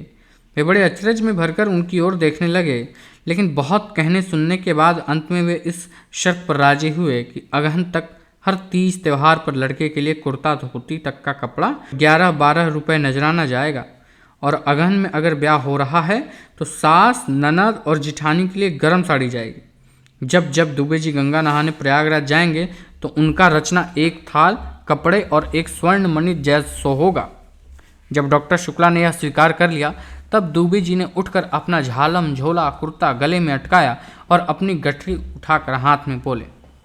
वे बड़े अचरज में भरकर उनकी ओर देखने लगे, लेकिन बहुत कहने सुनने के बाद अंत में वे इस शर्त पर राजी हुए कि अगहन तक हर 30 त्यौहार पर लड़के के लिए कुर्ता धोती तक का कपड़ा 11-12 रुपये नजराना जाएगा, और अगहन में अगर ब्याह हो रहा है तो सास ननद और जिठानी के लिए गर्म साड़ी जाएगी। जब जब दुबे जी गंगा नहाने प्रयागराज जाएंगे तो उनका रचना एक थाल कपड़े और एक स्वर्ण मणि जैसो होगा। जब डॉक्टर शुक्ला ने यह स्वीकार कर लिया, तब दुबे जी ने उठकर अपना झालम झोला कुर्ता गले में अटकाया और अपनी गठरी उठाकर हाथ में बोले,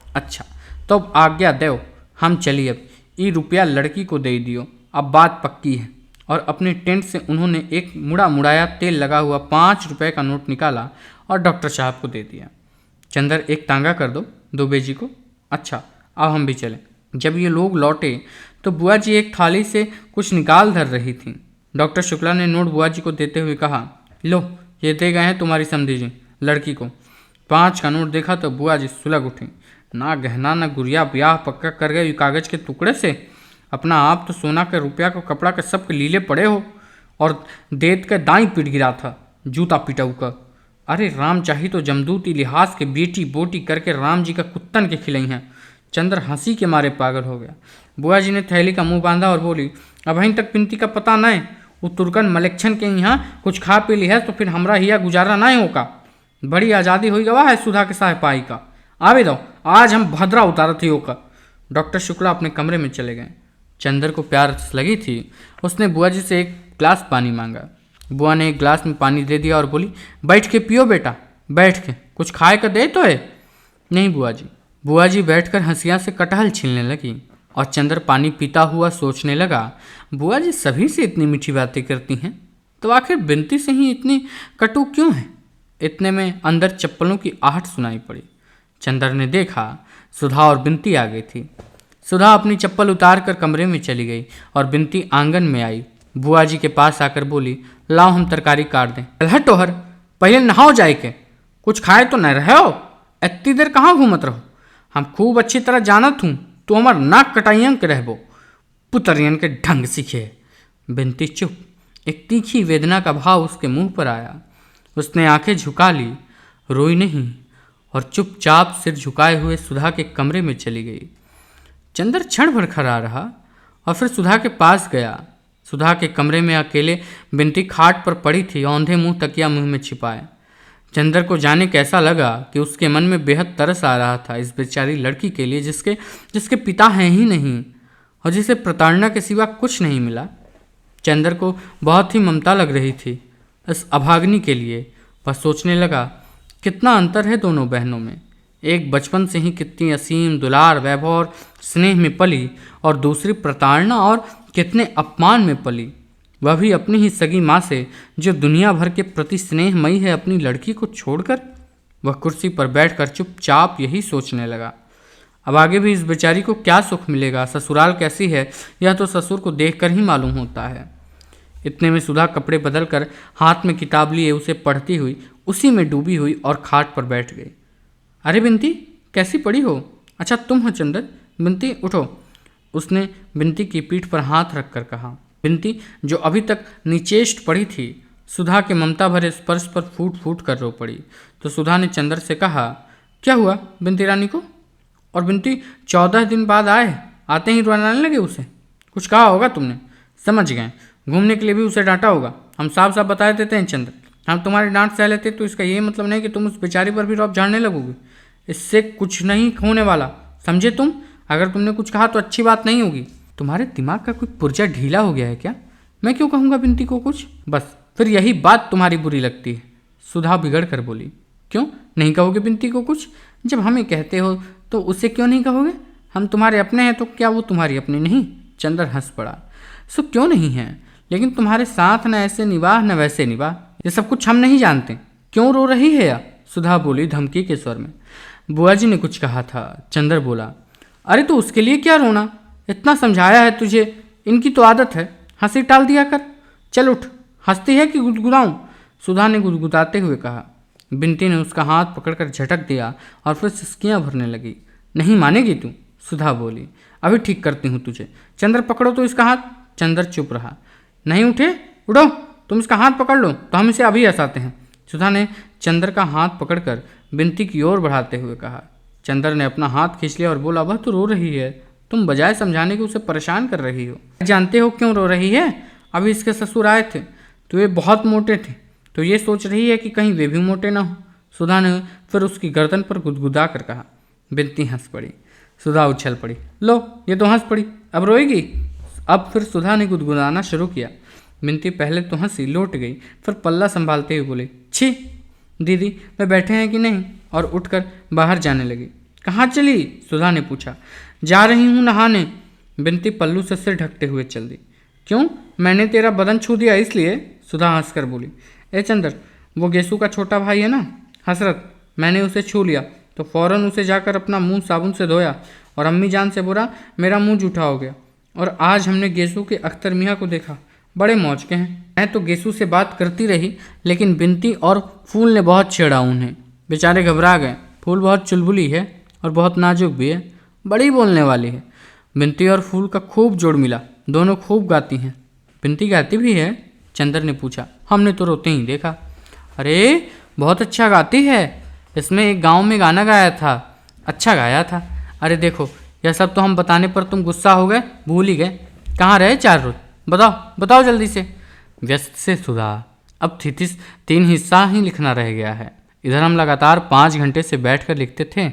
अच्छा तो अब आज्ञा देव, हम चलिए। अब ये रुपया लड़की को दे दियो, अब बात पक्की है। और अपने टेंट से उन्होंने एक मुड़ा मुड़ाया तेल लगा हुआ 5 रुपये का नोट निकाला और डॉक्टर साहब को दे दिया। चंदर, एक तांगा कर दो दुबे जी को। अच्छा, अब हम भी चलें। जब ये लोग लौटे तो बुआ जी एक थाली से कुछ निकाल धर रही थीं। डॉक्टर शुक्ला ने नोट बुआ जी को देते हुए कहा, लो ये दे गए हैं तुम्हारी समधी जी लड़की को। 5 का नोट देखा तो बुआ जी सुलग उठी। ना गहना ना गुड़िया, ब्याह पक्का कर गए कागज के टुकड़े से। अपना आप तो सोना के रुपया को कपड़ा के सब के लीले पड़े हो और देत के दाई पीट गिरा था जूता पिटाऊ का। अरे राम चाही तो जमदूती लिहाज के बेटी बोटी करके राम जी का कुत्तन के खिलई हैं। चंद्र हंसी के मारे पागल हो गया। बुआ जी ने थैली का मुंह बांधा और बोली, अभी तक पिंती का पता नहीं, वो तुर्कन मलेक्शन के यहाँ कुछ खा पी ली है तो फिर हमरा हिया गुजारा नहीं होगा। बड़ी आज़ादी हुई गवा है सुधा के साहे पाई का। आवे दो, आज हम भद्रा उतारत ही होगा। डॉक्टर शुक्ला अपने कमरे में चले गए। चंद्र को प्यास लगी थी। उसने बुआ जी से एक गिलास पानी मांगा। बुआ ने एक गिलास में पानी दे दिया और बोली, बैठ के पियो बेटा, बैठ के। कुछ खाए का दे तो है? नहीं बुआ जी। बुआ जी बैठकर हंसिया से कटहल छीलने लगी और चंद्र पानी पीता हुआ सोचने लगा, बुआ जी सभी से इतनी मीठी बातें करती हैं तो आखिर बिनती से ही इतनी कटु क्यों है? इतने में अंदर चप्पलों की आहट सुनाई पड़ी। चंद्र ने देखा सुधा और बिनती आ गई थी। सुधा अपनी चप्पल उतार कर कमरे में चली गई और बिनती आंगन में आई। बुआ जी के पास आकर बोली, लाओ हम तरकारी काट दें। हट टोहर, पहले नहाओ जाए के, कुछ खाए तो न रहे हो, इतनी देर कहाँ घूमत रहो? हम खूब अच्छी तरह जानत हूँ तो हमार नाक कटाइयन के रहबो, पुतरियन के ढंग सीखे। बिनती चुप। एक तीखी वेदना का भाव उसके मुंह पर आया। उसने आंखें झुका ली, रोई नहीं और चुपचाप सिर झुकाए हुए सुधा के कमरे में चली गई। चंद्र क्षण भर खड़ा रहा और फिर सुधा के पास गया। सुधा के कमरे में अकेले बिनती खाट पर पड़ी थी, औंधे मुंह तकिया मुंह में छिपाए। चंद्र को जाने कैसा लगा कि उसके मन में बेहद तरस आ रहा था इस बेचारी लड़की के लिए जिसके पिता हैं ही नहीं और जिसे प्रताड़ना के सिवा कुछ नहीं मिला। चंद्र को बहुत ही ममता लग रही थी इस अभाग्नि के लिए। वह सोचने लगा, कितना अंतर है दोनों बहनों में। एक बचपन से ही कितनी असीम दुलार वैभव और स्नेह में पली और दूसरी प्रताड़ना और कितने अपमान में पली, वह भी अपनी ही सगी माँ से जो दुनिया भर के प्रति स्नेहमयी है। अपनी लड़की को छोड़कर वह कुर्सी पर बैठकर चुपचाप यही सोचने लगा, अब आगे भी इस बेचारी को क्या सुख मिलेगा, ससुराल कैसी है यह तो ससुर को देखकर ही मालूम होता है। इतने में सुधा कपड़े बदलकर हाथ में किताब लिए उसे पढ़ती हुई उसी में डूबी हुई और खाट पर बैठ गई। अरे बिनती, कैसी पड़ी हो? अच्छा तुम हो चंद्र। बिनती उठो, उसने बिनती की पीठ पर हाथ रखकर कहा। बिनती जो अभी तक निचेष्ट पड़ी थी, सुधा के ममता भरे स्पर्श पर फूट फूट कर रो पड़ी। तो सुधा ने चंद्र से कहा, क्या हुआ बिनती रानी को? और बिनती 14 दिन बाद आते ही रोने लगे उसे? कुछ कहा होगा तुमने? समझ गए, घूमने के लिए भी उसे डांटा होगा। हम साफ साफ बता देते हैं चंद्र, हम तुम्हारी डांट सह लेते तो इसका ये मतलब नहीं कि तुम उस बेचारी पर भी रौब झाड़ने लगोगे। इससे कुछ नहीं होने वाला, समझे तुम? अगर तुमने कुछ कहा तो अच्छी बात नहीं होगी। तुम्हारे दिमाग का कोई पुर्जा ढीला हो गया है क्या? मैं क्यों कहूँगा बिनती को कुछ? बस फिर यही बात तुम्हारी बुरी लगती है। सुधा बिगड़ कर बोली, क्यों नहीं कहोगे बिनती को कुछ? जब हमें कहते हो तो उसे क्यों नहीं कहोगे? हम तुम्हारे अपने हैं तो क्या वो तुम्हारी अपनी नहीं? चंद्र हंस पड़ा। सो क्यों नहीं है, लेकिन तुम्हारे साथ न ऐसे निवाह न वैसे निवाह, ये सब कुछ हम नहीं जानते। क्यों रो रही है या? सुधा बोली धमकी के स्वर में। बुआ जी ने कुछ कहा था। चंद्र बोला, अरे तो उसके लिए क्या रोना, इतना समझाया है तुझे, इनकी तो आदत है, हंसी टाल दिया कर। चल उठ, हंसती है कि गुदगुदाऊं? सुधा ने गुदगुदाते हुए कहा। बिनती ने उसका हाथ पकड़कर झटक दिया और फिर सिसकियां भरने लगी। नहीं मानेगी तू? सुधा बोली, अभी ठीक करती हूँ तुझे। चंद्र पकड़ो तो इसका हाथ। चंद्र चुप रहा। नहीं उठे? उठो, तुम इसका हाथ पकड़ लो तो हम इसे अभी हंसाते हैं। सुधा ने चंद्र का हाथ पकड़कर बिनती की ओर बढ़ाते हुए कहा। चंद्र ने अपना हाथ खींच लिया और बोला, वह तो रो रही है, तुम बजाय समझाने के उसे परेशान कर रही हो। जानते हो क्यों रो रही है? अभी इसके ससुर आए थे तो वे बहुत मोटे थे, तो ये सोच रही है कि कहीं वे भी मोटे ना हो। सुधा ने फिर उसकी गर्दन पर गुदगुदा कर कहा। बिनती हंस पड़ी। सुधा उछल पड़ी। लो ये तो हंस पड़ी, अब रोएगी? अब फिर सुधा ने गुदगुदाना शुरू किया। बिनती पहले तो हंसी, लौट गई, फिर पल्ला संभालते हुए बोली, छी दीदी वे बैठे हैं कि नहीं? और उठकर बाहर जाने लगी। कहाँ चली? सुधा ने पूछा। जा रही हूँ नहाने। बिनती पल्लू से सिर ढकते हुए चल दी। क्यों, मैंने तेरा बदन छू दिया इसलिए? सुधा हंसकर बोली। ए चंद्र, वो गेसू का छोटा भाई है ना हसरत, मैंने उसे छू लिया तो फौरन उसे जाकर अपना मुंह साबुन से धोया और अम्मी जान से बोला मेरा मुंह जूठा हो गया। और आज हमने गेसू के अख्तर मियाँ को देखा, बड़े मौज के हैं। मैं तो गेसू से बात करती रही, लेकिन बिनती और फूल ने बहुत छेड़ा उन्हें, बेचारे घबरा गए। फूल बहुत चुलबुली है और बहुत नाजुक भी है, बड़ी बोलने वाली है। बिनती और फूल का खूब जोड़ मिला, दोनों खूब गाती हैं। बिनती गाती भी है? चंदर ने पूछा। हमने तो रोते ही देखा। अरे बहुत अच्छा गाती है, इसमें एक गांव में गाना गाया था, अच्छा गाया था। अरे देखो, यह सब तो हम बताने पर तुम गुस्सा हो गए, भूल ही गए। कहाँ रहे 4 रोज? बताओ बताओ जल्दी से। व्यस्त से सुधा, अब 3 हिस्सा ही लिखना रह गया है। इधर हम लगातार 5 घंटे से बैठकर लिखते थे।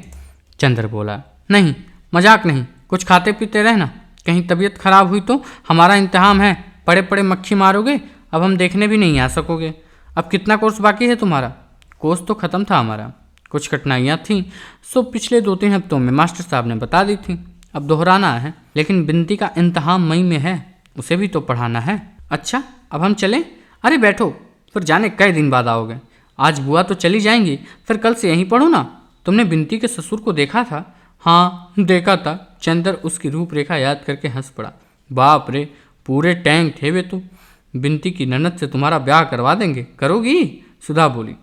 चंद्र बोला। नहीं, मजाक नहीं, कुछ खाते पीते रहना, कहीं तबीयत खराब हुई तो हमारा इंतहाम है, पड़े पड़े मक्खी मारोगे, अब हम देखने भी नहीं आ सकोगे। अब कितना कोर्स बाकी है तुम्हारा? कोर्स तो ख़त्म था हमारा, कुछ कठिनाइयाँ थीं, सो पिछले 2-3 हफ्तों में मास्टर साहब ने बता दी थी, अब दोहराना है। लेकिन बिनती का इम्तहान मई में है, उसे भी तो पढ़ाना है। अच्छा, अब हम चलें? अरे बैठो, फिर जाने कई दिन बाद आओगे। आज बुआ तो चली जाएंगी, फिर कल से यहीं पढ़ो ना। तुमने बिनती के ससुर को देखा था? हाँ देखा था। चंदर उसकी रूपरेखा याद करके हंस पड़ा। बाप रे, पूरे टैंक थे वे तो। बिनती की ननद से तुम्हारा ब्याह करवा देंगे, करोगी? सुधा बोली।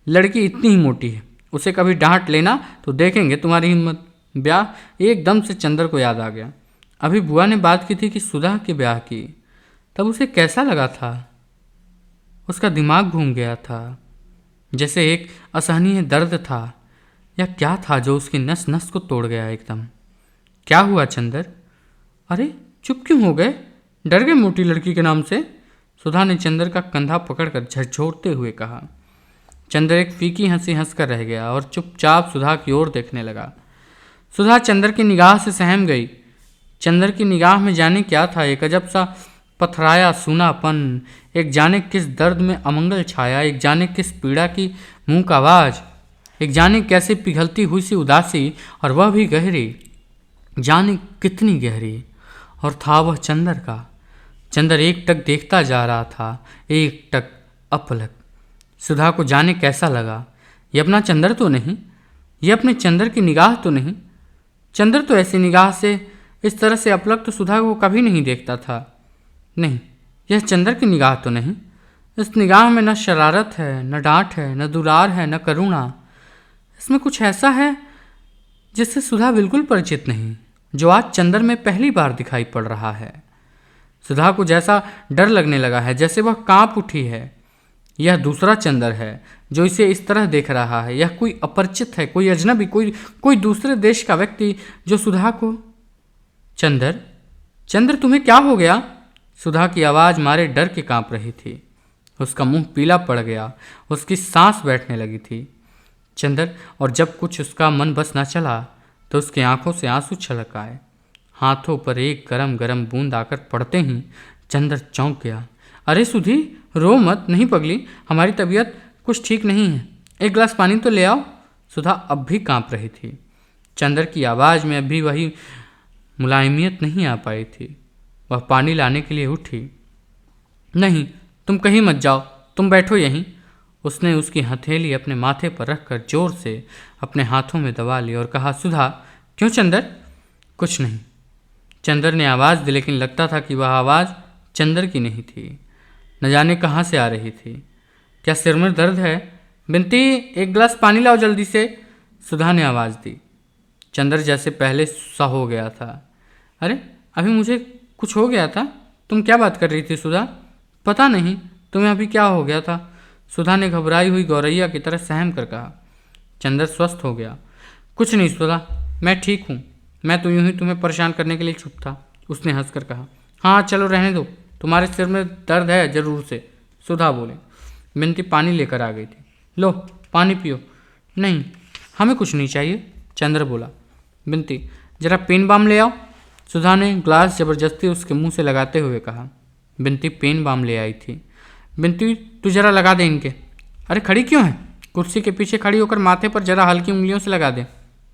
लड़की इतनी ही मोटी है, उसे कभी डांट लेना तो देखेंगे तुम्हारी हिम्मत। ब्याह? एकदम से चंदर को याद आ गया, अभी बुआ ने बात की थी कि सुधा के ब्याह की। तब उसे कैसा लगा था? उसका दिमाग घूम गया था, जैसे एक असहनीय दर्द था, या क्या था जो उसकी नस नस को तोड़ गया एकदम। क्या हुआ चंदर? अरे चुप क्यों हो गए? डर गए मोटी लड़की के नाम से? सुधा ने चंदर का कंधा पकड़कर झकझोरते हुए कहा। चंदर एक फीकी हंसी हंसकर रह गया और चुपचाप सुधा की ओर देखने लगा। सुधा चंदर की निगाह से सहम गई। चंदर की निगाह में जाने क्या था, एक अजब सा पथराया सूनापन, एक जाने किस दर्द में अमंगल छाया, एक जाने किस पीड़ा की मुंह का आवाज, एक जाने कैसे पिघलती हुई सी उदासी, और वह भी गहरी, जाने कितनी गहरी। और था वह चंदर का। चंदर एक टक देखता जा रहा था, एक टक अपलक। सुधा को जाने कैसा लगा, ये अपना चंदर तो नहीं, ये अपने चंदर की निगाह तो नहीं। चंदर तो ऐसी निगाह से, इस तरह से अपलक तो सुधा को कभी नहीं देखता था। नहीं, यह चंदर की निगाह तो नहीं। इस निगाह में न शरारत है, न डांट है, न दुलार है, न करुणा। इसमें कुछ ऐसा है जिससे सुधा बिल्कुल परिचित नहीं, जो आज चंदर में पहली बार दिखाई पड़ रहा है। सुधा को जैसा डर लगने लगा है, जैसे वह कांप उठी है। यह दूसरा चंदर है जो इसे इस तरह देख रहा है। यह कोई अपरिचित है, कोई अजनबी, कोई दूसरे देश का व्यक्ति जो सुधा को। चंदर, चंदर तुम्हें क्या हो गया? सुधा की आवाज़ मारे डर के कांप रही थी। उसका मुंह पीला पड़ गया, उसकी सांस बैठने लगी थी। चंदर, और जब कुछ उसका मन बस न चला तो उसकी आंखों से आंसू छलक आए। हाथों पर एक गरम गरम बूंद आकर पड़ते ही चंदर चौंक गया। अरे सुधी, रो मत, नहीं पगली, हमारी तबीयत कुछ ठीक नहीं है, एक गिलास पानी तो ले आओ। सुधा अब भी कांप रही थी। चंदर की आवाज़ में अभी वही मुलायमियत नहीं आ पाई थी। वह पानी लाने के लिए उठी। नहीं, तुम कहीं मत जाओ, तुम बैठो यहीं। उसने उसकी हथेली अपने माथे पर रखकर जोर से अपने हाथों में दबा ली और कहा, सुधा। क्यों चंदर? कुछ नहीं। चंदर ने आवाज़ दी, लेकिन लगता था कि वह आवाज़ चंदर की नहीं थी, न जाने कहाँ से आ रही थी। क्या सिर में दर्द है? बिनती, एक गिलास पानी लाओ जल्दी से, सुधा ने आवाज़ दी। चंदर जैसे पहले सा हो गया था। अरे अभी मुझे कुछ हो गया था? तुम क्या बात कर रही थी सुधा? पता नहीं तुम्हें अभी क्या हो गया था, सुधा ने घबराई हुई गौरैया की तरह सहम कर कहा। चंदर स्वस्थ हो गया। कुछ नहीं सुधा, मैं ठीक हूँ, मैं तो यूं ही तुम्हें परेशान करने के लिए चुप था, उसने हंसकर कहा। हाँ चलो रहने दो, तुम्हारे सिर में दर्द है जरूर से, सुधा बोले। बिनती पानी लेकर आ गई थी। लो पानी पियो। नहीं, हमें कुछ नहीं चाहिए, चंद्र बोला। बिनती, जरा पेन बाम ले आओ, सुधा ने ग्लास जबरदस्ती उसके मुंह से लगाते हुए कहा। बिनती पेन बाम ले आई थी। बिनती, तू जरा लगा दे इनके। अरे खड़ी क्यों है? कुर्सी के पीछे खड़ी होकर माथे पर जरा हल्की उंगलियों से लगा दे।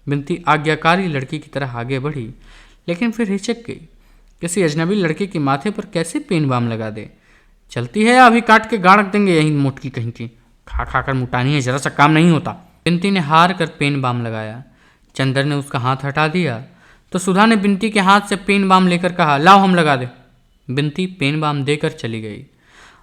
बिनती आज्ञाकारी लड़की की तरह आगे बढ़ी, लेकिन फिर हिचक गई। किसी अजनबी लड़के के माथे पर कैसे पेन बाम लगा दे? चलती है या अभी काट के गाड़ देंगे यहीं मोटकी कहीं की? खा खा कर मुटानी है, जरा सा काम नहीं होता। बिनती ने हार कर पेन बाम लगाया। चंदर ने उसका हाथ हटा दिया तो सुधा ने बिनती के हाथ से पेन बाम लेकर कहा, लाओ हम लगा दे। बिनती पेन बाम देकर चली गई।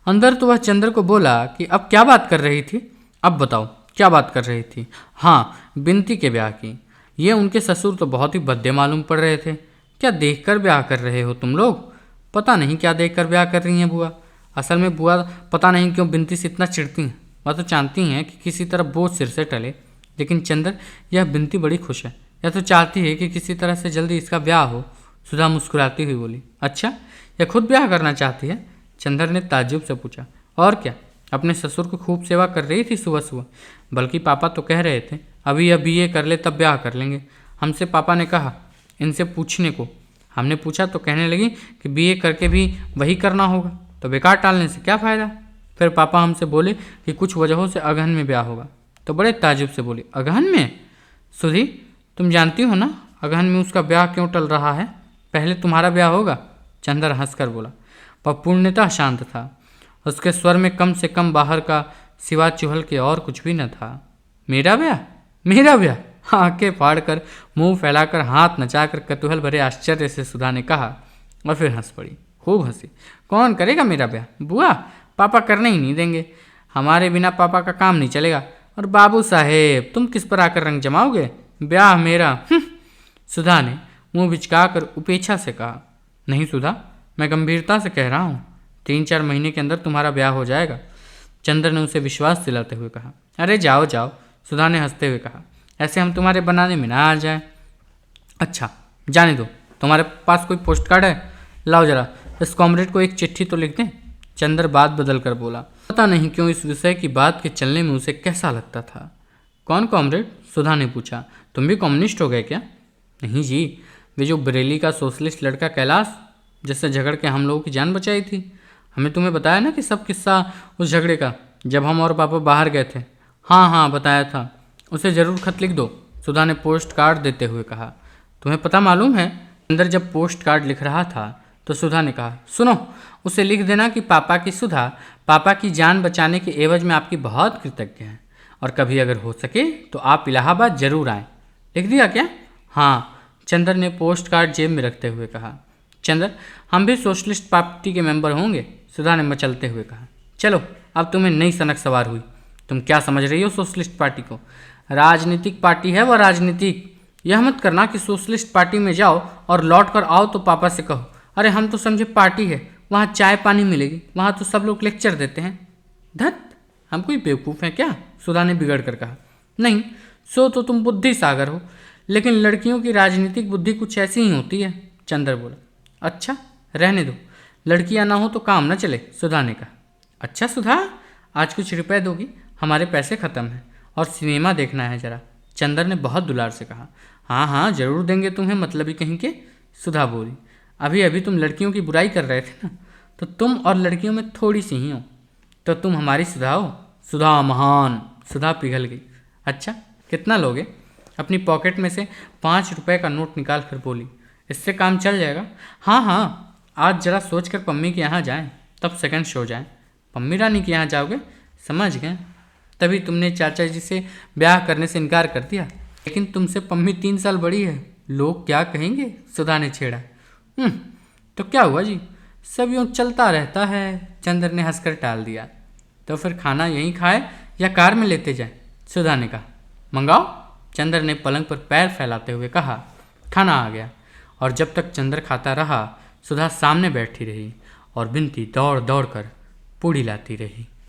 अंदर तो वह चंदर को बोला कि अब क्या बात कर रही थी, अब बताओ क्या बात कर रही थी? हाँ, बिनती के ब्याह की। ये उनके ससुर तो बहुत ही भद्दे मालूम पड़ रहे थे, क्या देखकर ब्याह कर रहे हो तुम लोग? पता नहीं क्या देखकर ब्याह कर रही हैं बुआ। असल में बुआ पता नहीं क्यों बिनती से इतना चिढ़ती हैं। वह तो चाहती हैं कि किसी तरह बोझ सिर से टले, लेकिन चंदर यह बिनती बड़ी खुश है। यह तो चाहती है कि किसी तरह से जल्दी इसका ब्याह हो। सुधा मुस्कुराती हुई बोली, अच्छा यह खुद ब्याह करना चाहती है? चंदर ने ताज्जुब से पूछा। और क्या, अपने ससुर को खूब सेवा कर रही थी सुबह सुबह। बल्कि पापा तो कह रहे थे अभी यह बीए कर ले तब ब्याह कर लेंगे। हमसे पापा ने कहा इनसे पूछने को। हमने पूछा तो कहने लगी कि बीए करके भी वही करना होगा, तो बेकार टालने से क्या फ़ायदा। फिर पापा हमसे बोले कि कुछ वजहों से अगहन में ब्याह होगा, तो बड़े ताज्जुब से बोली, अगहन में? सुधी, तुम जानती हो ना अगहन में उसका ब्याह क्यों टल रहा है? पहले तुम्हारा ब्याह होगा। चंदर हंसकर बोला। वह पूर्णतः शांत था। उसके स्वर में कम से कम बाहर का सिवा चुहल के और कुछ भी न था। मेरा ब्याह? मेरा ब्याह? आंखें फाड़कर मुंह फैलाकर हाथ नचाकर कतूहल भरे आश्चर्य से सुधा ने कहा और फिर हंस पड़ी, खूब हंसी। कौन करेगा मेरा ब्याह? बुआ, पापा करने ही नहीं देंगे। हमारे बिना पापा का काम नहीं चलेगा। और बाबू साहेब, तुम किस पर आकर रंग जमाओगे? ब्याह मेरा। सुधा ने मुंह बिचकाकर उपेक्षा से कहा। नहीं सुधा, मैं गंभीरता से कह रहा हूँ, 3-4 महीने के अंदर तुम्हारा ब्याह हो जाएगा। चंद्र ने उसे विश्वास दिलाते हुए कहा। अरे जाओ जाओ, सुधा ने हंसते हुए कहा, ऐसे हम तुम्हारे बनाने में ना आ जाए। अच्छा जाने दो, तुम्हारे पास कोई पोस्ट कार्ड है? लाओ जरा, इस कॉमरेड को एक चिट्ठी तो लिख दें। चंद्र बात बदल कर बोला। पता नहीं क्यों इस विषय की बात के चलने में उसे कैसा लगता था। कौन कॉमरेड? सुधा ने पूछा। तुम भी कम्युनिस्ट हो गए क्या? नहीं जी, वे जो बरेली का सोशलिस्ट लड़का कैलाश, जिससे झगड़ के हम लोगों की जान बचाई थी। हमें तुम्हें बताया ना कि सब किस्सा उस झगड़े का, जब हम और पापा बाहर गए थे। हाँ हाँ बताया था। उसे ज़रूर खत लिख दो, सुधा ने पोस्ट कार्ड देते हुए कहा। तुम्हें पता मालूम है, अंदर जब पोस्ट कार्ड लिख रहा था तो सुधा ने कहा, सुनो, उसे लिख देना कि पापा की सुधा पापा की जान बचाने के एवज में आपकी बहुत कृतज्ञ है, और कभी अगर हो सके तो आप इलाहाबाद जरूर आएँ। लिख दिया क्या? हाँ, चंदर ने पोस्ट कार्ड जेब में रखते हुए कहा। चंदर, हम भी सोशलिस्ट पार्टी के मेंबर होंगे, सुधा ने मचलते हुए कहा। चलो, अब तुम्हें नई सनक सवार हुई। तुम क्या समझ रही हो सोशलिस्ट पार्टी को? राजनीतिक पार्टी है वह, राजनीतिक। यह मत करना कि सोशलिस्ट पार्टी में जाओ और लौट कर आओ तो पापा से कहो, अरे हम तो समझे पार्टी है, वहाँ चाय पानी मिलेगी, वहाँ तो सब लोग लेक्चर देते हैं। धत, हम कोई बेवकूफ़ हैं क्या? सुधा ने बिगड़ कर कहा। नहीं, सो तो तुम बुद्धि सागर हो, लेकिन लड़कियों की राजनीतिक बुद्धि कुछ ऐसी ही होती है। चंदर बोला। अच्छा रहने दो, लड़कियां ना हो तो काम न चले, सुधा ने कहा। अच्छा सुधा, आज कुछ रुपए दोगी? हमारे पैसे ख़त्म हैं और सिनेमा देखना है ज़रा, चंदर ने बहुत दुलार से कहा। हाँ हाँ जरूर देंगे तुम्हें, मतलब ही कहीं के, सुधा बोली। अभी अभी तुम लड़कियों की बुराई कर रहे थे ना, तो तुम और लड़कियों में थोड़ी सी ही हो, तो तुम हमारी सुधा हो। सुधा महान, सुधा पिघल गई। अच्छा कितना लोगे? अपनी पॉकेट में से 5 रुपए का नोट निकाल कर बोली। इससे काम चल जाएगा? हाँ हाँ, आज जरा सोच कर पम्मी के यहाँ जाएं, तब सेकंड शो जाएं। पम्मी रानी के यहाँ जाओगे? समझ गए, तभी तुमने चाचा जी से ब्याह करने से इनकार कर दिया। लेकिन तुमसे पम्मी 3 साल बड़ी है, लोग क्या कहेंगे? सुधा ने छेड़ा। तो क्या हुआ जी, सब यूँ चलता रहता है, चंद्र ने हंसकर टाल दिया। तो फिर खाना यहीं खाए या कार में लेते जाए? सुधा ने कहा। मंगाओ, चंद्र ने पलंग पर पैर फैलाते हुए कहा। खाना आ गया, और जब तक चंद्र खाता रहा सुधा सामने बैठी रही और बिनती दौड़ दौड़ कर पूड़ी लाती रही।